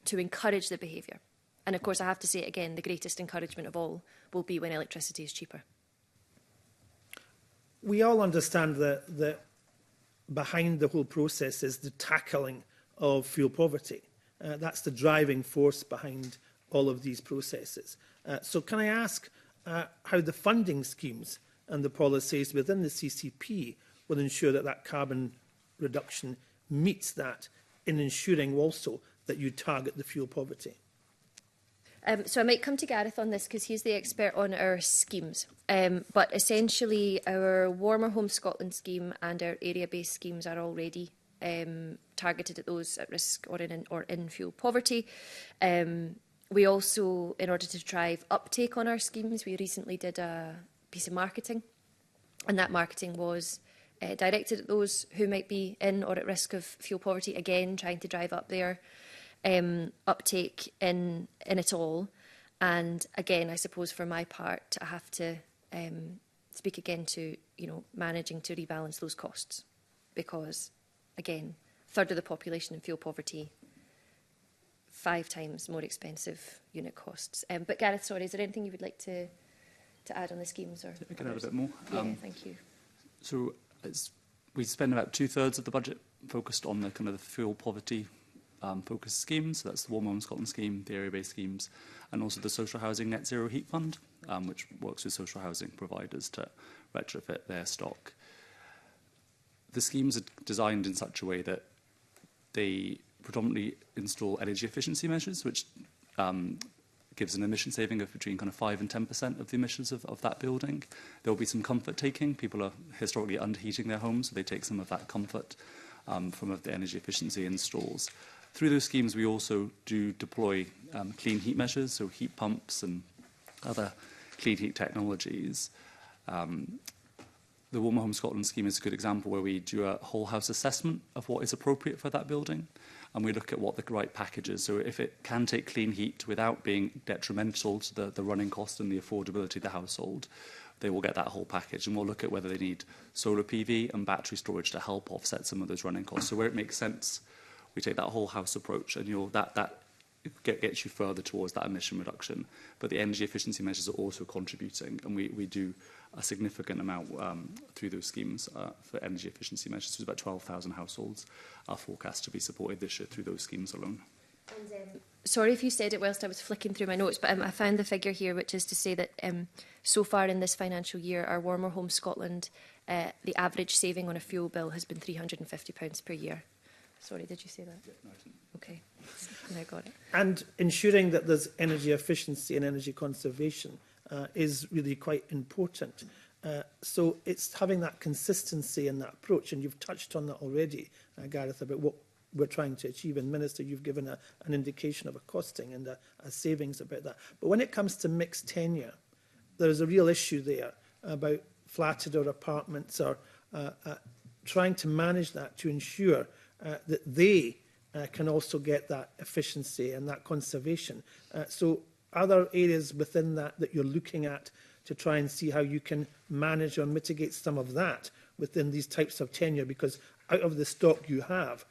to encourage the behaviour. And of course, I have to say it again, the greatest encouragement of all will be when electricity is cheaper. We all understand that behind the whole process is the tackling of fuel poverty. That's the driving force behind all of these processes. So can I ask how the funding schemes and the policies within the CCP will ensure that that carbon reduction meets that, in ensuring also that you target the fuel poverty? So I might come to Gareth on this because he's the expert on our schemes. But essentially, our Warmer Home Scotland scheme and our area-based schemes are already targeted at those at risk or in fuel poverty. We also, in order to drive uptake on our schemes, we recently did a piece of marketing, and that marketing was directed at those who might be in or at risk of fuel poverty, again, trying to drive up their uptake in it all. And again, I suppose for my part, I have to speak again to, managing to rebalance those costs, because, again, a third of the population in fuel poverty, 5 times more expensive unit costs. But Gareth, sorry, is there anything you would like to add on the schemes? Or I can add a bit more. Yeah, thank you. So we spend about 2/3 of the budget focused on the kind of the fuel poverty focused schemes. So that's the Warm Home Scotland scheme, the area-based schemes, and also the Social Housing Net Zero Heat Fund, which works with social housing providers to retrofit their stock. The schemes are designed in such a way that they predominantly install energy efficiency measures, which gives an emission saving of between kind of 5 and 10% of the emissions of that building. There will be some comfort taking. People are historically underheating their homes, so they take some of that comfort from the energy efficiency installs. Through those schemes, we also do deploy clean heat measures, so heat pumps and other clean heat technologies. The Warmer Home Scotland scheme is a good example where we do a whole house assessment of what is appropriate for that building, and we look at what the right package is. So if it can take clean heat without being detrimental to the running cost and the affordability of the household, they will get that whole package. And we'll look at whether they need solar PV and battery storage to help offset some of those running costs. So where it makes sense, we take that whole house approach, and that gets you further towards that emission reduction. But the energy efficiency measures are also contributing, and we do a significant amount through those schemes for energy efficiency measures. So about 12,000 households are forecast to be supported this year through those schemes alone. And, sorry if you said it whilst I was flicking through my notes, but I found the figure here, which is to say that so far in this financial year, our Warmer Home Scotland, the average saving on a fuel bill has been £350 per year. Sorry, did you say that? Yeah, no, I didn't. Okay, I got it. And ensuring that there's energy efficiency and energy conservation is really quite important. So it's having that consistency in that approach, and you've touched on that already, Gareth, about what we're trying to achieve. And Minister, you've given an indication of a costing and a savings about that. But when it comes to mixed tenure, there's a real issue there about flatted or apartments, or trying to manage that to ensure that they can also get that efficiency and that conservation. So are there areas within that you're looking at to try and see how you can manage or mitigate some of that within these types of tenure? Because out of the stock you have,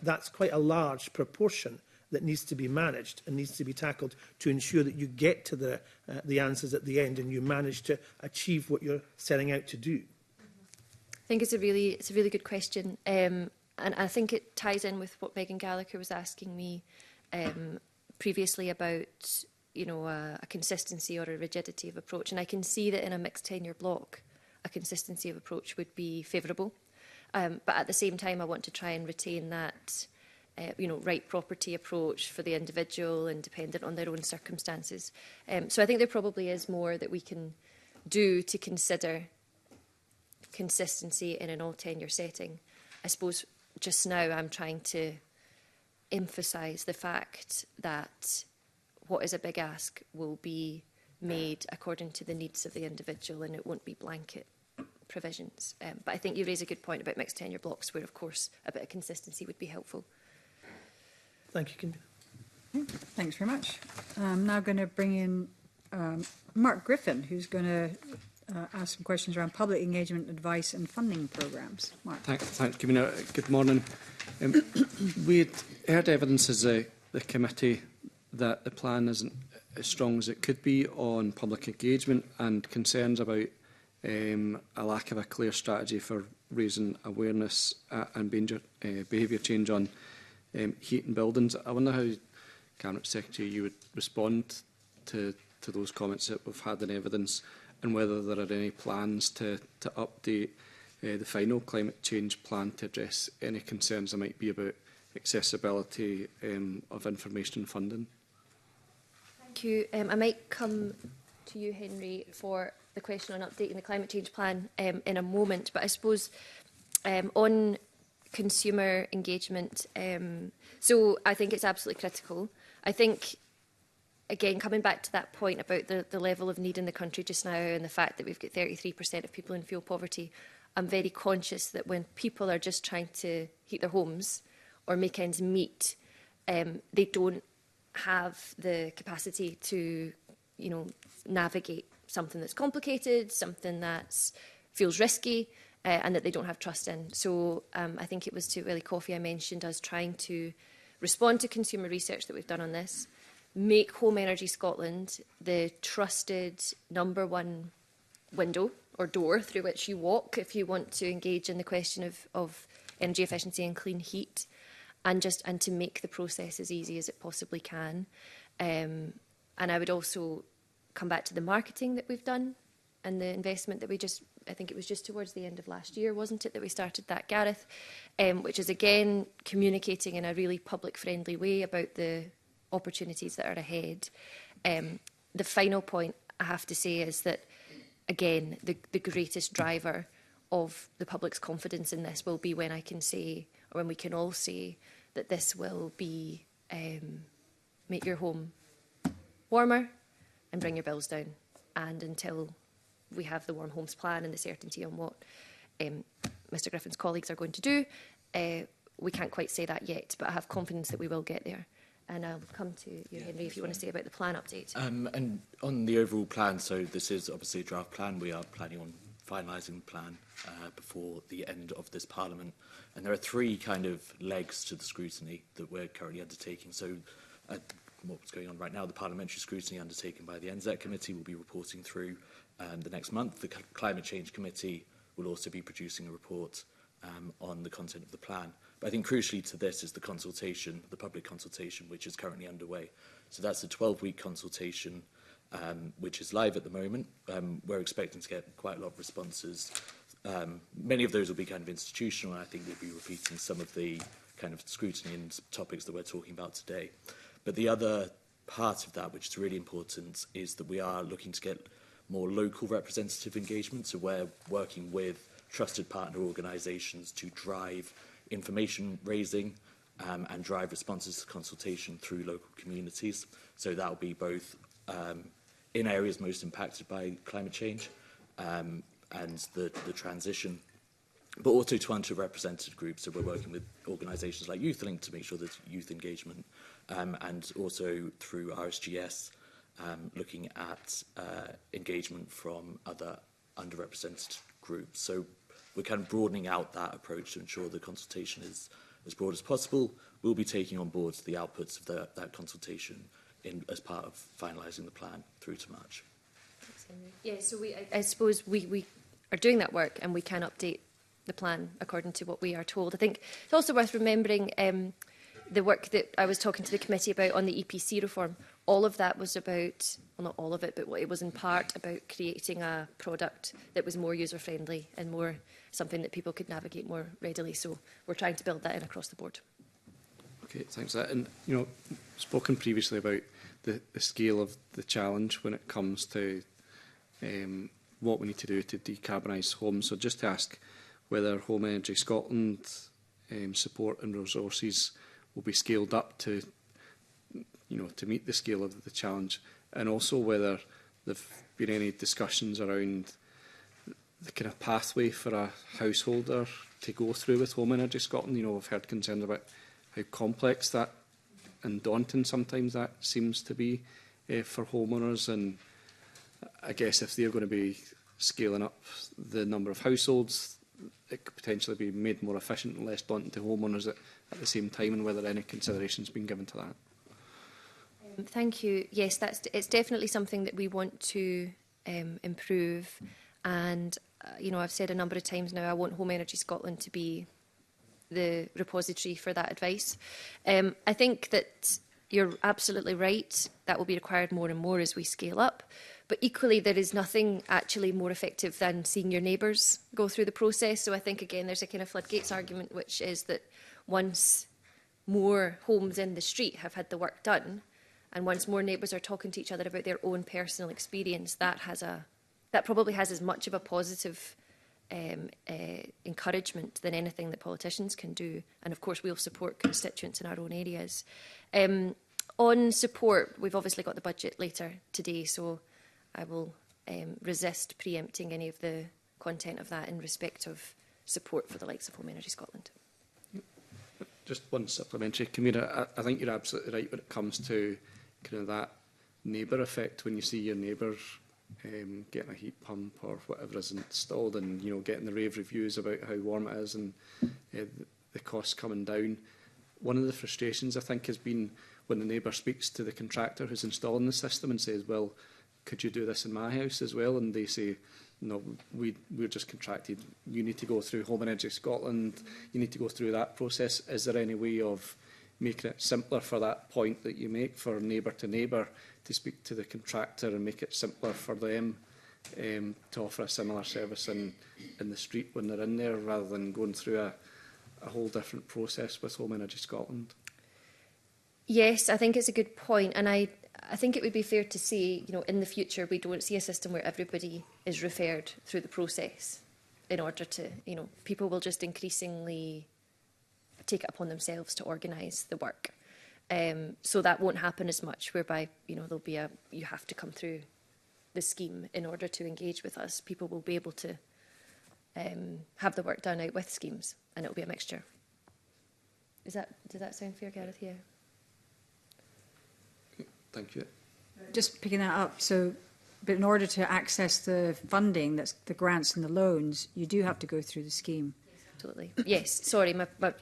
that's quite a large proportion that needs to be managed and needs to be tackled to ensure that you get to the answers at the end and you manage to achieve what you're setting out to do. I think it's a really good question. And I think it ties in with what Megan Gallagher was asking me previously about, a consistency or a rigidity of approach. And I can see that in a mixed tenure block, a consistency of approach would be favourable. But at the same time, I want to try and retain that, right property approach for the individual and dependent on their own circumstances. So I think there probably is more that we can do to consider consistency in an all tenure setting. I suppose just now I'm trying to emphasise the fact that what is a big ask will be made according to the needs of the individual, and it won't be blanket provisions. But I think you raise a good point about mixed tenure blocks where, of course, a bit of consistency would be helpful. Thank you, Convener. Thanks very much. I'm now going to bring in Mark Griffin, who's going to ask some questions around public engagement, advice and funding programmes. Mark. Thanks, Convener. Good morning. We had heard evidence as the committee that the plan isn't as strong as it could be on public engagement, and concerns about a lack of a clear strategy for raising awareness and behaviour change on heat and buildings. I wonder how, Cabinet Secretary, you would respond to those comments that we've had in evidence, and whether there are any plans to update the final climate change plan to address any concerns there might be about accessibility of information and funding. Thank you. I might come to you, Henry, for the question on updating the climate change plan in a moment, but I suppose on consumer engagement, so I think it's absolutely critical. I think, again, coming back to that point about the level of need in the country just now and the fact that we've got 33% of people in fuel poverty, I'm very conscious that when people are just trying to heat their homes or make ends meet, they don't have the capacity to, navigate something that's complicated, something that feels risky, and that they don't have trust in. So I think it was to Willie Coffey I mentioned us trying to respond to consumer research that we've done on this, make Home Energy Scotland the trusted #1 window or door through which you walk if you want to engage in the question of energy efficiency and clean heat, and to make the process as easy as it possibly can. And I would also come back to the marketing that we've done and the investment that I think it was just towards the end of last year, wasn't it, that we started that, Gareth, which is, again, communicating in a really public-friendly way about the opportunities that are ahead. The final point I have to say is that, again, the greatest driver of the public's confidence in this will be when I can say, or when we can all say, that this will be make your home warmer and bring your bills down. And until we have the Warm Homes Plan and the certainty on what Mr Griffin's colleagues are going to do. We can't quite say that yet, but I have confidence that we will get there. And I'll come to you, Henry, if you want to say about the plan update. And on the overall plan, so this is obviously a draft plan. We are planning on finalising the plan before the end of this Parliament. And there are three kind of legs to the scrutiny that we're currently undertaking. So what's going on right now, the parliamentary scrutiny undertaken by the NZEC Committee will be reporting through the next month. The Climate Change Committee will also be producing a report on the content of the plan. But I think crucially to this is the consultation, the public consultation, which is currently underway. So that's a 12-week consultation, which is live at the moment. We're expecting to get quite a lot of responses. Many of those will be kind of institutional, and I think we'll be repeating some of the kind of scrutiny and topics that we're talking about today. But the other part of that, which is really important, is that we are looking to get more local representative engagement. So we're working with trusted partner organisations to drive information raising and drive responses to consultation through local communities. So that will be both in areas most impacted by climate change and the transition, but also to underrepresented groups. So we're working with organisations like YouthLink to make sure there's youth engagement, and also through RSGS, looking at engagement from other underrepresented groups. So we're kind of broadening out that approach to ensure the consultation is as broad as possible. We'll be taking on board the outputs of that consultation as part of finalising the plan through to March. Yeah, so I suppose we are doing that work, and we can update the plan according to what we are told. I think it's also worth remembering the work that I was talking to the committee about on the EPC reform. All of that was about, well, not all of it, but it was in part about creating a product that was more user-friendly and more something that people could navigate more readily. So we're trying to build that in across the board. Okay, thanks for that. And, you know, spoken previously about the scale of the challenge when it comes to what we need to do to decarbonise homes. So just to ask whether Home Energy Scotland support and resources will be scaled up to, you know, to meet the scale of the challenge, and also whether there've been any discussions around the kind of pathway for a householder to go through with Home Energy Scotland. You know, I've heard concerns about how complex that and daunting sometimes that seems to be for homeowners, and I guess if they're going to be scaling up the number of households, it could potentially be made more efficient and less daunting to homeowners at the same time, and whether any consideration has been given to that. Thank you. Yes, it's definitely something that we want to improve. And, you know, I've said a number of times now, I want Home Energy Scotland to be the repository for that advice. I think that you're absolutely right. That will be required more and more as we scale up. But equally, there is nothing actually more effective than seeing your neighbours go through the process. So I think, again, there's a kind of floodgates argument, which is that once more homes in the street have had the work done, and once more neighbours are talking to each other about their own personal experience, that probably has as much of a positive encouragement than anything that politicians can do. And of course, we'll support constituents in our own areas. On support, we've obviously got the budget later today, so I will resist preempting any of the content of that in respect of support for the likes of Home Energy Scotland. Just one supplementary, Camilla. I think you're absolutely right when it comes to kind of that neighbour effect, when you see your neighbour getting a heat pump or whatever is installed, and, you know, getting the rave reviews about how warm it is and the costs coming down. One of the frustrations, I think, has been when the neighbour speaks to the contractor who's installing the system and says, well, could you do this in my house as well? And they say, no, we're just contracted. You need to go through Home Energy Scotland. You need to go through that process. Is there any way of making it simpler for that point that you make for neighbour to neighbour to speak to the contractor and make it simpler for them to offer a similar service in the street when they're in there, rather than going through a whole different process with Home Energy Scotland? Yes, I think it's a good point, and I think it would be fair to say, you know, in the future we don't see a system where everybody is referred through the process in order to, you know, people will just increasingly take it upon themselves to organise the work. So that won't happen as much, whereby, you know, there'll be you have to come through the scheme in order to engage with us. People will be able to have the work done out with schemes, and it will be a mixture. Does that sound fair, Gareth? Yeah. Thank you. Just picking that up, so, but in order to access the funding, that's the grants and the loans, you do have to go through the scheme. Absolutely. Yes, sorry,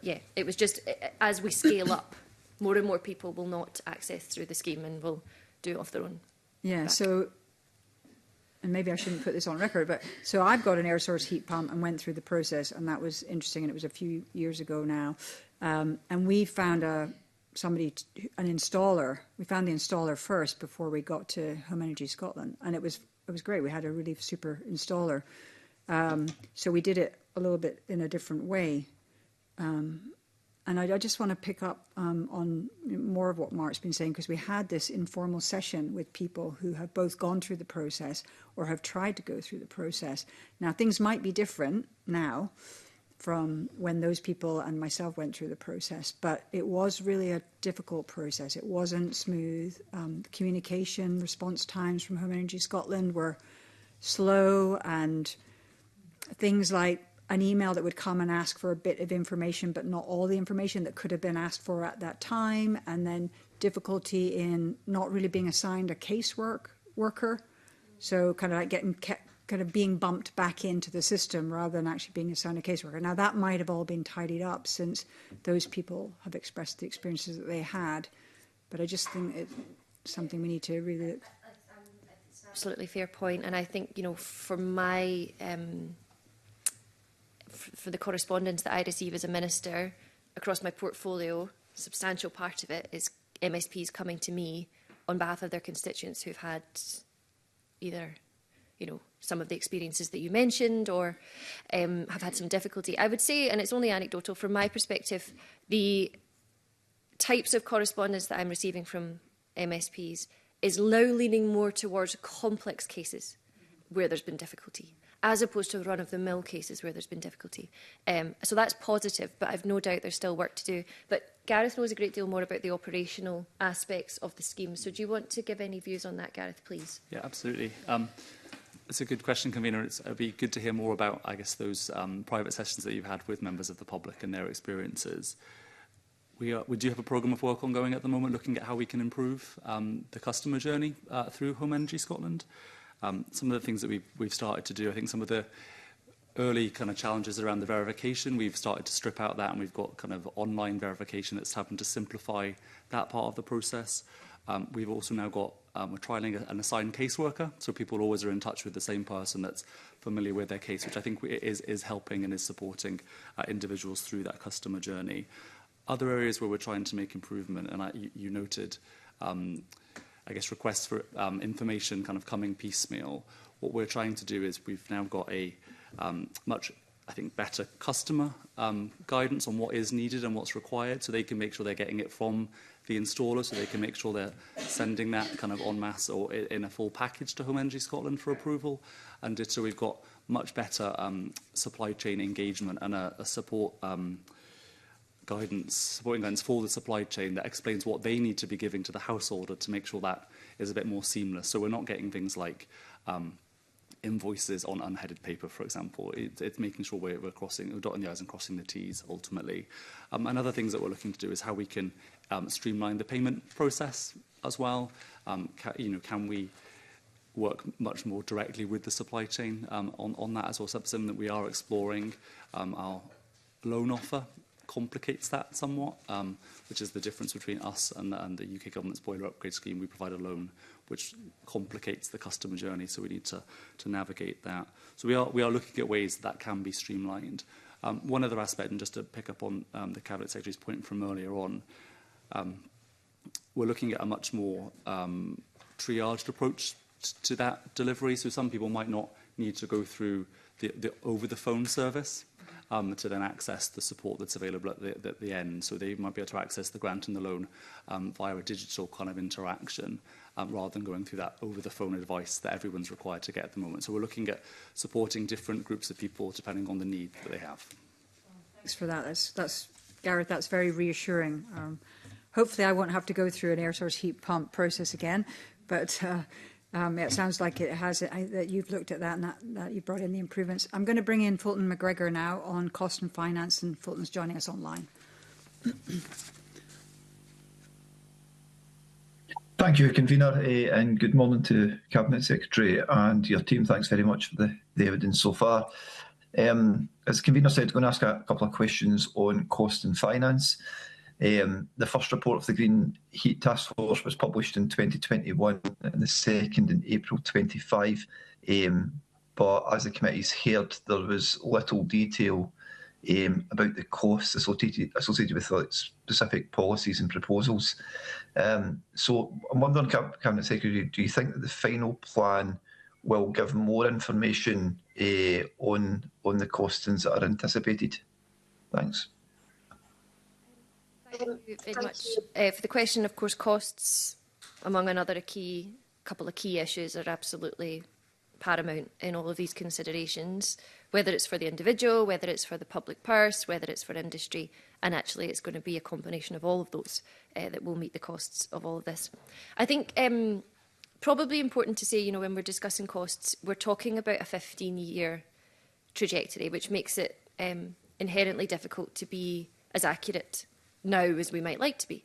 yeah, it was just as we scale up, more and more people will not access through the scheme and will do it off their own. Yeah, back. so, and maybe I shouldn't put this on record, but so I've got an air source heat pump and went through the process, and that was interesting, and it was a few years ago now. And we found an installer. We found the installer first before we got to Home Energy Scotland, and it was great. We had a really super installer. So we did it a little bit in a different way. And I just want to pick up on more of what Mark's been saying, because we had this informal session with people who have both gone through the process or have tried to go through the process. Now, things might be different now from when those people and myself went through the process, but it was really a difficult process. It wasn't smooth. Communication response times from Home Energy Scotland were slow, and things like an email that would come and ask for a bit of information, but not all the information that could have been asked for at that time, and then difficulty in not really being assigned a caseworker. So kind of like kind of being bumped back into the system rather than actually being assigned a caseworker. Now, that might have all been tidied up since those people have expressed the experiences that they had. But I just think it's something we need to really... Absolutely fair point. And I think, you know, for my... for the correspondence that I receive as a minister across my portfolio, a substantial part of it is MSPs coming to me on behalf of their constituents who've had either, you know, some of the experiences that you mentioned or have had some difficulty. I would say, and it's only anecdotal from my perspective, the types of correspondence that I'm receiving from MSPs is now leaning more towards complex cases where there's been difficulty, as opposed to run-of-the-mill cases where there's been difficulty. So that's positive, but I've no doubt there's still work to do. But Gareth knows a great deal more about the operational aspects of the scheme. So do you want to give any views on that, Gareth, please? Yeah, absolutely. It's a good question, Convener. It'd be good to hear more about, I guess, those private sessions that you've had with members of the public and their experiences. We do have a programme of work ongoing at the moment looking at how we can improve the customer journey through Home Energy Scotland. Some of the things that we've started to do, I think some of the early kind of challenges around the verification, we've started to strip out that, and we've got kind of online verification that's happened to simplify that part of the process. We've also now got, we're trialling an assigned caseworker, so people always are in touch with the same person that's familiar with their case, which I think is helping and is supporting individuals through that customer journey. Other areas where we're trying to make improvement, and you noted, I guess, requests for information kind of coming piecemeal. What we're trying to do is we've now got a much, I think, better customer guidance on what is needed and what's required, so they can make sure they're getting it from the installer, so they can make sure they're sending that kind of en masse or in a full package to Home Energy Scotland for approval. And so we've got much better supply chain engagement and a support supporting guidance for the supply chain that explains what they need to be giving to the householder to make sure that is a bit more seamless. So we're not getting things like invoices on unheaded paper, for example. It's making sure we're dotting the I's and crossing the T's ultimately. And other things that we're looking to do is how we can streamline the payment process as well. Can we work much more directly with the supply chain on that as well? Something that we are exploring. Our loan offer complicates that somewhat, which is the difference between us and the UK government's boiler upgrade scheme. We provide a loan which complicates the customer journey, so we need to navigate that. So we are looking at ways that can be streamlined. One other aspect, and just to pick up on the Cabinet Secretary's point from earlier on, we're looking at a much more triaged approach to that delivery. So some people might not need to go through the over-the-phone service to then access the support that's available at the end. So they might be able to access the grant and the loan via a digital kind of interaction rather than going through that over-the-phone advice that everyone's required to get at the moment. So we're looking at supporting different groups of people depending on the need that they have. Thanks for that. That's Gareth, that's very reassuring. Hopefully I won't have to go through an air source heat pump process again, but It sounds like it has, that you've looked at that and that you've brought in the improvements. I'm going to bring in Fulton McGregor now on cost and finance, and Fulton's joining us online. Thank you, Convener, and good morning to Cabinet Secretary and your team. Thanks very much for the evidence so far. As Convener said, I'm going to ask a couple of questions on cost and finance. The first report of the Green Heat Task Force was published in 2021 and the second in April 25. But as the committee's heard, there was little detail about the costs associated with specific policies and proposals. So I'm wondering, Cabinet Secretary, do you think that the final plan will give more information on the costings that are anticipated? Thanks. Thank you very much for the question. Of course, costs, among another couple of key issues, are absolutely paramount in all of these considerations, whether it's for the individual, whether it's for the public purse, whether it's for industry, and actually it's going to be a combination of all of those that will meet the costs of all of this. I think probably important to say, you know, when we're discussing costs, we're talking about a 15-year trajectory, which makes it inherently difficult to be as accurate now as we might like to be.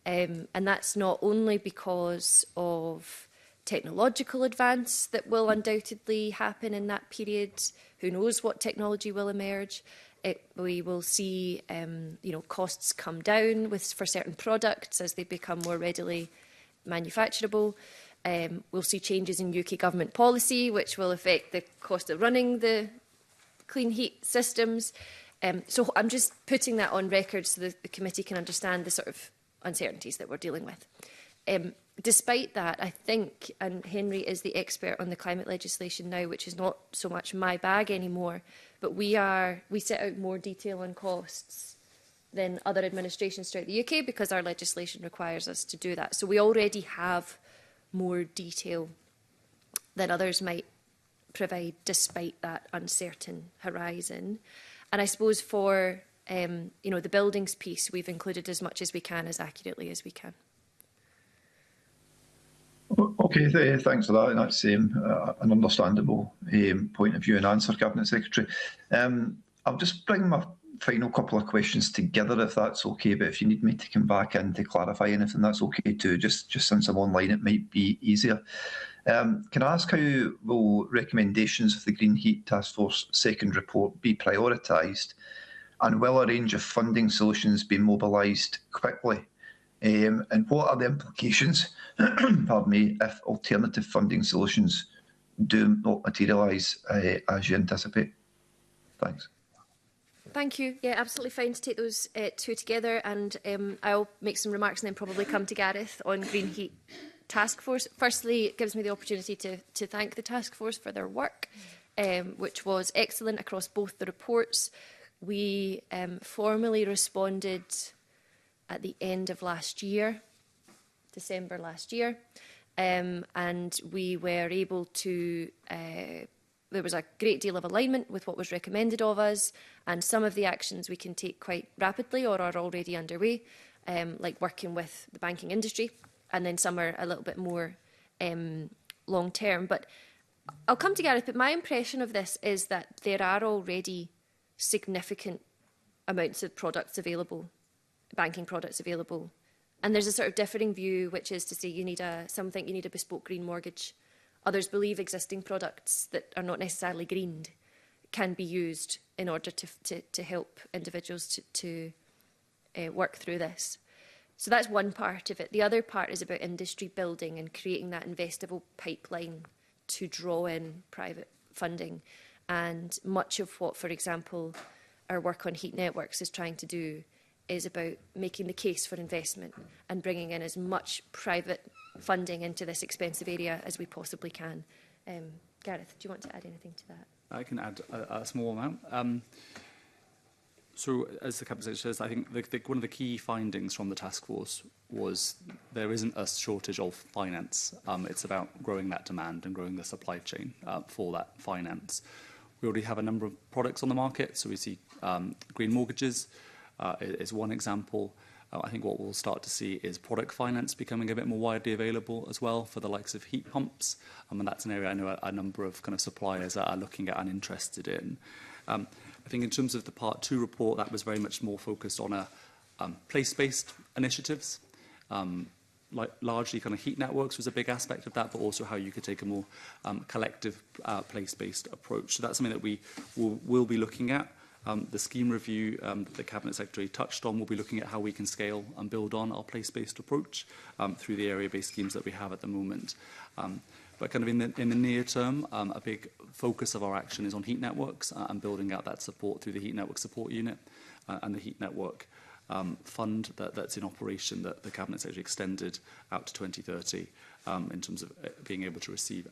And that's not only because of technological advance that will undoubtedly happen in that period. Who knows what technology will emerge? We will see, costs come down for certain products as they become more readily manufacturable. We'll see changes in UK government policy, which will affect the cost of running the clean heat systems. So I'm just putting that on record so that the committee can understand the sort of uncertainties that we're dealing with. Despite that, I think, and Henry is the expert on the climate legislation now, which is not so much my bag anymore, but we set out more detail on costs than other administrations throughout the UK because our legislation requires us to do that. So we already have more detail than others might provide despite that uncertain horizon. And I suppose for the buildings piece, we've included as much as we can, as accurately as we can. Okay, thanks for that. And that's an understandable point of view and answer, Cabinet Secretary. I'll just bring my final couple of questions together, if that's okay. But if you need me to come back in to clarify anything, that's okay too. Just since I'm online, it might be easier. Can I ask how will recommendations of the Green Heat Task Force second report be prioritised, and will a range of funding solutions be mobilised quickly? And what are the implications, pardon me, if alternative funding solutions do not materialise as you anticipate? Thanks. Thank you. Yeah, absolutely fine to take those two together, and I'll make some remarks and then probably come to Gareth on Green Heat Task Force. Firstly, it gives me the opportunity to thank the Task Force for their work, which was excellent across both the reports. We formally responded at the end of last year, December last year, and we were able to, there was a great deal of alignment with what was recommended of us, and some of the actions we can take quite rapidly or are already underway, like working with the banking industry, and then some are a little bit more long term. But I'll come to Gareth, but my impression of this is that there are already significant amounts of products available, banking products available. And there's a sort of differing view, which is to say some think you need a bespoke green mortgage. Others believe existing products that are not necessarily greened can be used in order to help individuals to work through this. So that's one part of it. The other part is about industry building and creating that investable pipeline to draw in private funding. And much of what, for example, our work on heat networks is trying to do is about making the case for investment and bringing in as much private funding into this expensive area as we possibly can. Gareth, do you want to add anything to that? I can add a small amount. So, as the Cabinet Secretary says, I think one of the key findings from the task force was there isn't a shortage of finance. It's about growing that demand and growing the supply chain for that finance. We already have a number of products on the market, so we see green mortgages is one example. I think what we'll start to see is product finance becoming a bit more widely available as well for the likes of heat pumps. And that's an area I know a number of kind of suppliers are looking at and interested in. I think in terms of the Part 2 report, that was very much more focused on place-based initiatives. Largely kind of heat networks was a big aspect of that, but also how you could take a more collective place-based approach. So that's something that we will be looking at. The scheme review that the Cabinet Secretary touched on will be looking at how we can scale and build on our place-based approach through the area-based schemes that we have at the moment. But kind of in the near term, a big focus of our action is on heat networks and building out that support through the Heat Network Support Unit and the Heat Network fund that's in operation that the Cabinet Secretary extended out to 2030 in terms of being able to receive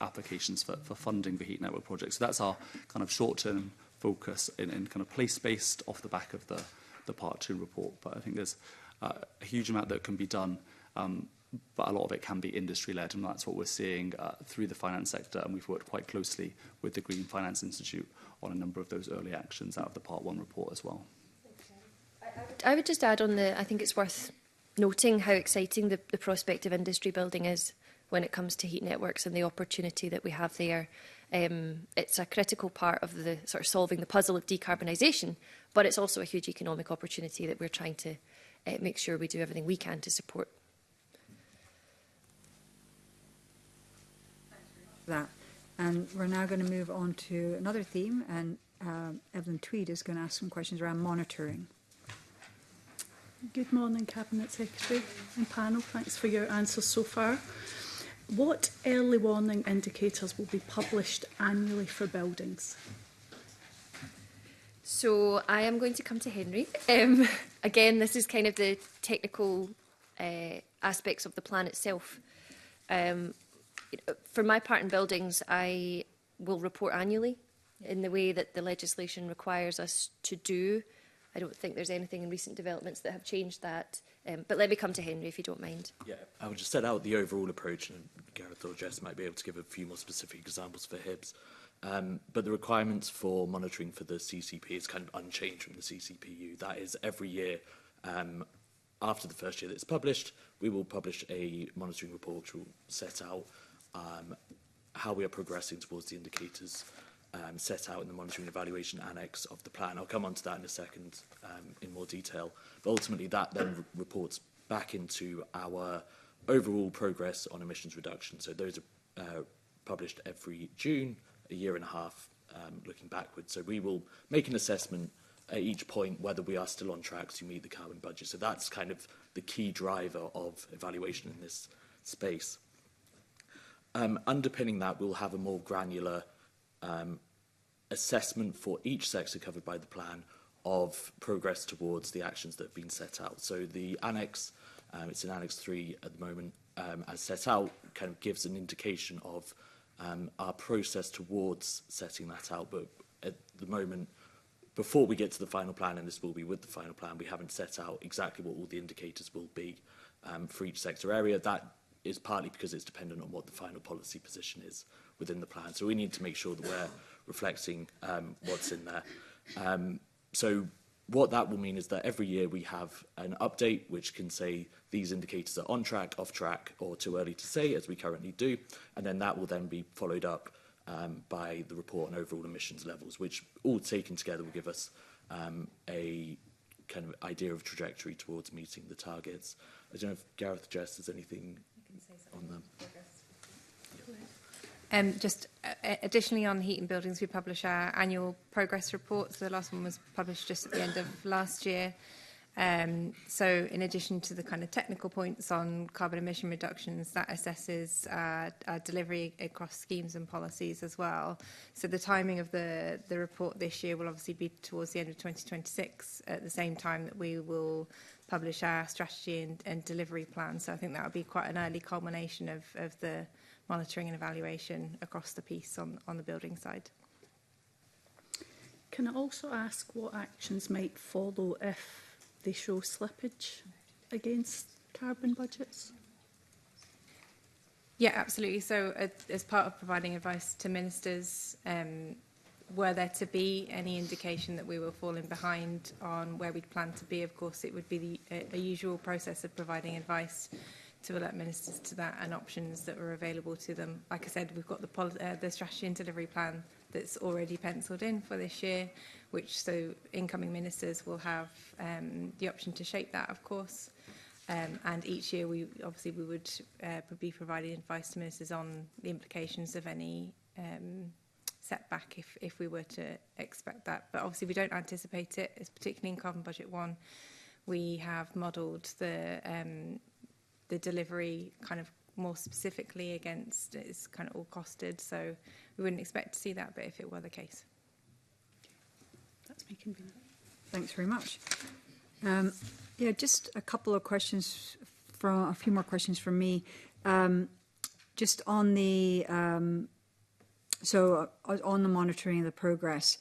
applications for funding for heat network projects. So that's our kind of short-term focus in kind of place-based off the back of the Part 2 report. But I think there's a huge amount that can be done, but a lot of it can be industry-led, and that's what we're seeing through the finance sector. And we've worked quite closely with the Green Finance Institute on a number of those early actions out of the Part 1 report as well. I would just add on I think it's worth noting how exciting the prospect of industry building is when it comes to heat networks and the opportunity that we have there. It's a critical part of the sort of solving the puzzle of decarbonisation, but it's also a huge economic opportunity that we're trying to make sure we do everything we can to support. That. And we're now going to move on to another theme, and Evelyn Tweed is going to ask some questions around monitoring. Good morning, Cabinet Secretary and panel. Thanks for your answers so far. What early warning indicators will be published annually for buildings? So I am going to come to Henry. Again, this is kind of the technical aspects of the plan itself. For my part in buildings, I will report annually in the way that the legislation requires us to do. I don't think there's anything in recent developments that have changed that. But let me come to Henry, if you don't mind. Yeah, I would just set out the overall approach, and Gareth or Jess might be able to give a few more specific examples for HIBs. But the requirements for monitoring for the CCP is kind of unchanged from the CCPU. That is every year, after the first year that it's published, we will publish a monitoring report which will set out how we are progressing towards the indicators set out in the monitoring evaluation annex of the plan. I'll come on to that in a second in more detail. But ultimately, that then reports back into our overall progress on emissions reduction. So those are published every June, a year and a half, looking backwards. So we will make an assessment at each point whether we are still on track to meet the carbon budget. So that's kind of the key driver of evaluation in this space. Underpinning that, we'll have a more granular assessment for each sector covered by the plan of progress towards the actions that have been set out. So the annex, it's in Annex 3 at the moment, as set out, kind of gives an indication of our process towards setting that out. But at the moment, before we get to the final plan, and this will be with the final plan, we haven't set out exactly what all the indicators will be for each sector area. That is partly because it's dependent on what the final policy position is within the plan. So we need to make sure that we're reflecting what's in there. So what that will mean is that every year we have an update which can say these indicators are on track, off track, or too early to say, as we currently do. And then that will then be followed up by the report on overall emissions levels, which all taken together will give us a kind of idea of trajectory towards meeting the targets. I don't know if Gareth, Jess, there's anything on them. Just additionally on heat and buildings, we publish our annual progress report. So the last one was published just at the end of last year. So in addition to the kind of technical points on carbon emission reductions, that assesses our delivery across schemes and policies as well. So the timing of the report this year will obviously be towards the end of 2026, at the same time that we will publish our strategy and delivery plan. So I think that will be quite an early culmination of the monitoring and evaluation across the piece on the building side. Can I also ask what actions might follow if they show slippage against carbon budgets? Yeah, absolutely. So as part of providing advice to ministers, were there to be any indication that we were falling behind on where we'd planned to be, of course, it would be a usual process of providing advice to alert ministers to that and options that were available to them. Like I said, we've got the strategy and delivery plan that's already penciled in for this year, which so incoming ministers will have the option to shape that, of course. And each year, we would be providing advice to ministers on the implications of any setback if we were to expect that. But obviously, we don't anticipate it. It's particularly in Carbon Budget 1. We have modelled the delivery kind of more specifically against it's kind of all costed. So we wouldn't expect to see that, but if it were the case. That's me convenient. Thanks very much. Yeah, just a couple of questions, a few more questions from me. Just on the, on the monitoring of the progress,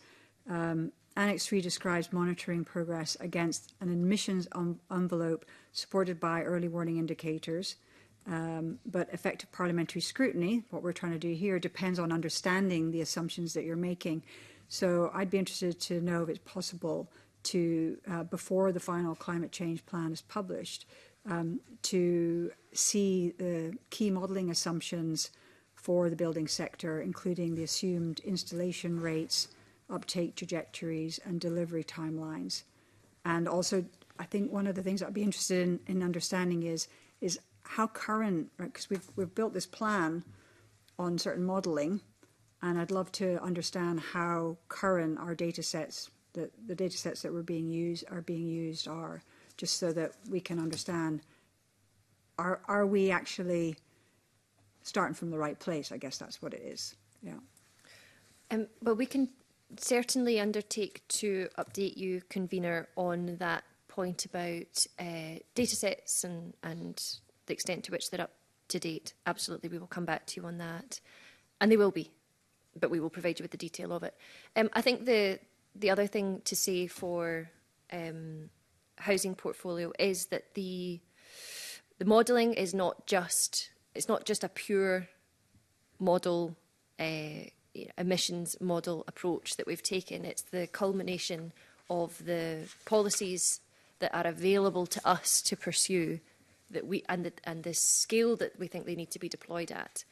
Annex 3 describes monitoring progress against an emissions envelope supported by early warning indicators. But effective parliamentary scrutiny, what we're trying to do here, depends on understanding the assumptions that you're making. So I'd be interested to know if it's possible to, before the final climate change plan is published, to see the key modelling assumptions for the building sector, including the assumed installation rates, uptake trajectories, and delivery timelines. And also, I think one of the things I'd be interested in understanding is how current, right, because we've built this plan on certain modelling, and I'd love to understand how current our data sets, the data sets that are being used are, just so that we can understand, are we actually starting from the right place? I guess that's what it is. Yeah. Well, we can certainly undertake to update you, convener, on that point about data sets and the extent to which they're up to date. Absolutely, we will come back to you on that. And they will be, but we will provide you with the detail of it. I think the other thing to say for housing portfolio is that the modelling is not just, it's not just a pure model, emissions model approach that we've taken. It's the culmination of the policies that are available to us to pursue, that we and the scale that we think they need to be deployed at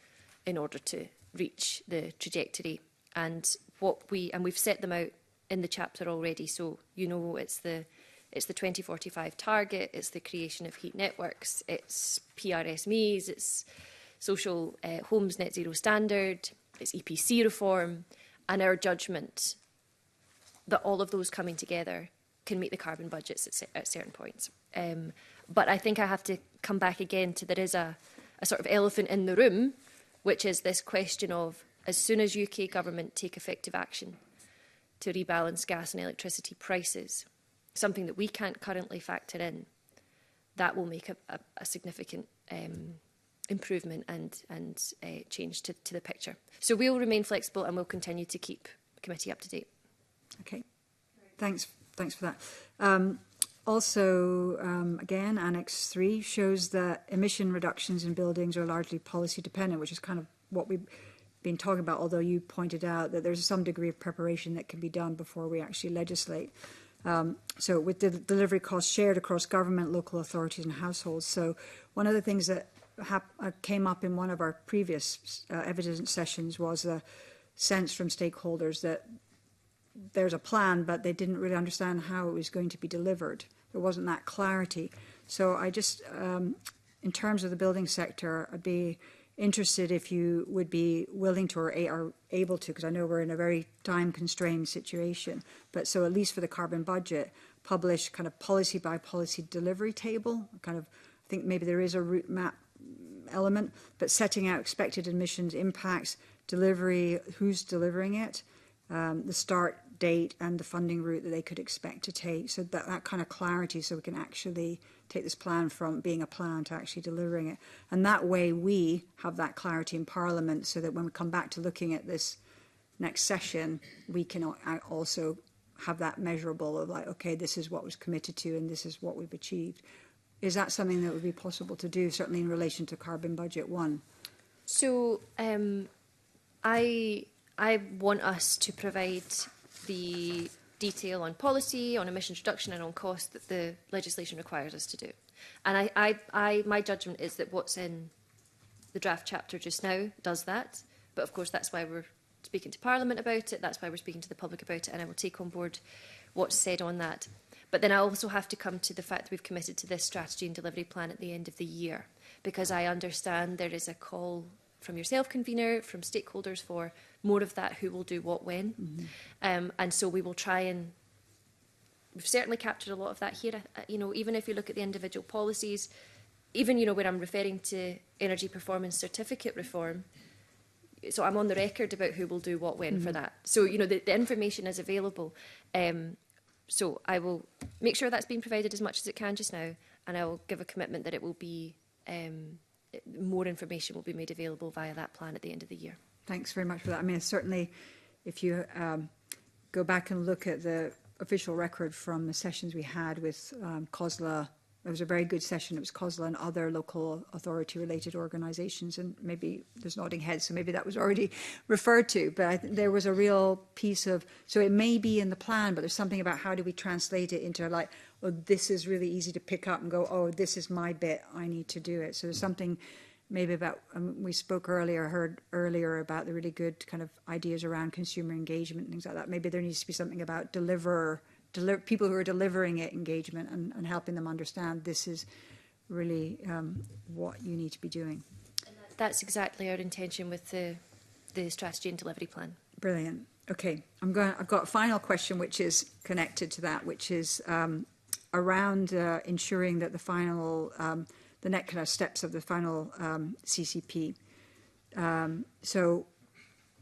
in order to reach the trajectory. And we've set them out in the chapter already. So you know, it's the 2045 target, it's the creation of heat networks, it's PRSMEs, it's social homes net zero standard, it's EPC reform, and our judgment that all of those coming together can meet the carbon budgets at certain points. But I think I have to come back again to there is a sort of elephant in the room, which is this question of, as soon as UK government take effective action to rebalance gas and electricity prices, something that we can't currently factor in, that will make a significant improvement and change to the picture. So we will remain flexible and we'll continue to keep the committee up to date. Okay, thanks for that. Also, again, Annex 3 shows that emission reductions in buildings are largely policy dependent, which is kind of what we've been talking about, although you pointed out that there's some degree of preparation that can be done before we actually legislate. So with the delivery costs shared across government, local authorities and households. So one of the things that came up in one of our previous evidence sessions was a sense from stakeholders that there's a plan, but they didn't really understand how it was going to be delivered. There wasn't that clarity. So I just, in terms of the building sector, I'd be interested if you would be willing to or are able to, because I know we're in a very time-constrained situation, but so at least for the carbon budget, publish kind of policy by policy delivery table. Kind of, I think maybe there is a route map element, but setting out expected emissions impacts, delivery, who's delivering it, the start date and the funding route that they could expect to take. So that kind of clarity, so we can actually take this plan from being a plan to actually delivering it. And that way we have that clarity in Parliament, so that when we come back to looking at this next session, we can also have that measurable of like, okay, this is what was committed to and this is what we've achieved. Is that something that would be possible to do, certainly in relation to Carbon Budget 1? So I I want us to provide the detail on policy, on emissions reduction and on cost that the legislation requires us to do. And my judgment is that what's in the draft chapter just now does that. But of course, that's why we're speaking to Parliament about it. That's why we're speaking to the public about it. And I will take on board what's said on that. But then I also have to come to the fact that we've committed to this strategy and delivery plan at the end of the year, because I understand there is a call from yourself, convener, from stakeholders for more of that, who will do what when. And so we will try and, we've certainly captured a lot of that here. You know, even if you look at the individual policies, even, you know, where I'm referring to energy performance certificate reform, so I'm on the record about who will do what when for that. So, you know, the information is available. So I will make sure that's being provided as much as it can just now, and I will give a commitment that it will be, more information will be made available via that plan at the end of the year. Thanks very much for that. I mean, certainly, if you go back and look at the official record from the sessions we had with COSLA, it was a very good session. It was COSLA and other local authority-related organisations, and maybe there's nodding heads, so maybe that was already referred to. But I think there was a real piece of, so it may be in the plan, but there's something about how do we translate it into like, oh, this is really easy to pick up and go, oh, this is my bit, I need to do it. So there's something maybe about, we spoke heard earlier about the really good kind of ideas around consumer engagement and things like that. Maybe there needs to be something about people who are delivering it engagement and helping them understand this is really what you need to be doing. And that's exactly our intention with the strategy and delivery plan. Brilliant. Okay, I've got a final question which is connected to that, which is around ensuring that the final, the next kind of steps of the final CCP. So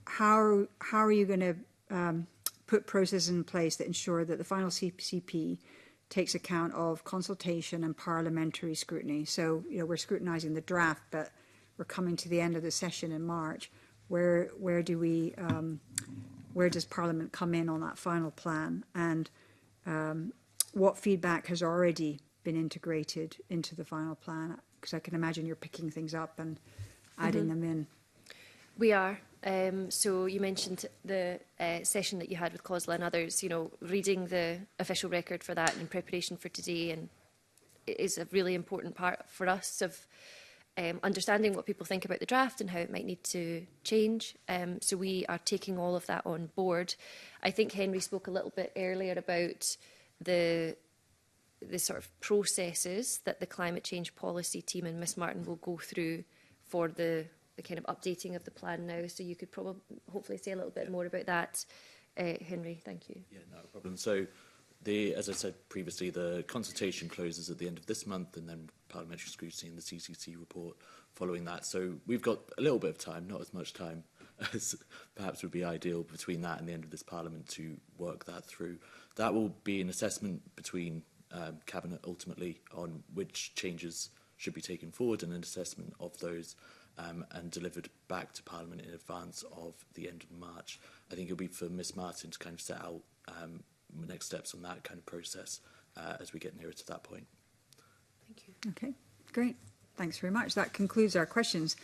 how are you going to put processes in place that ensure that the final CCP takes account of consultation and parliamentary scrutiny? So, you know, we're scrutinising the draft, but we're coming to the end of the session in March. Where does Parliament come in on that final plan? And what feedback has already been integrated into the final plan? Because I can imagine you're picking things up and adding them in. We are. So you mentioned the session that you had with COSLA and others, you know, reading the official record for that in preparation for today, and it is a really important part for us of understanding what people think about the draft and how it might need to change. So we are taking all of that on board. I think Henry spoke a little bit earlier about the sort of processes that the climate change policy team and Miss Martin will go through for the kind of updating of the plan now. So you could hopefully say a little bit more about that, Henry. Thank you. Yeah, no problem. So, as I said previously, the consultation closes at the end of this month, and then parliamentary scrutiny and the CCC report following that. So we've got a little bit of time, not as much time as perhaps would be ideal between that and the end of this Parliament to work that through. That will be an assessment between Cabinet ultimately on which changes should be taken forward, and an assessment of those and delivered back to Parliament in advance of the end of March. I think it'll be for Miss Martin to kind of set out next steps on that kind of process as we get nearer to that point. Thank you. Okay, great. Thanks very much. That concludes our questions.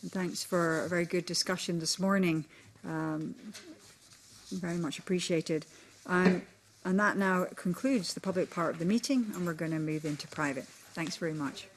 And thanks for a very good discussion this morning. Very much appreciated. And that now concludes the public part of the meeting, and we're going to move into private. Thanks very much.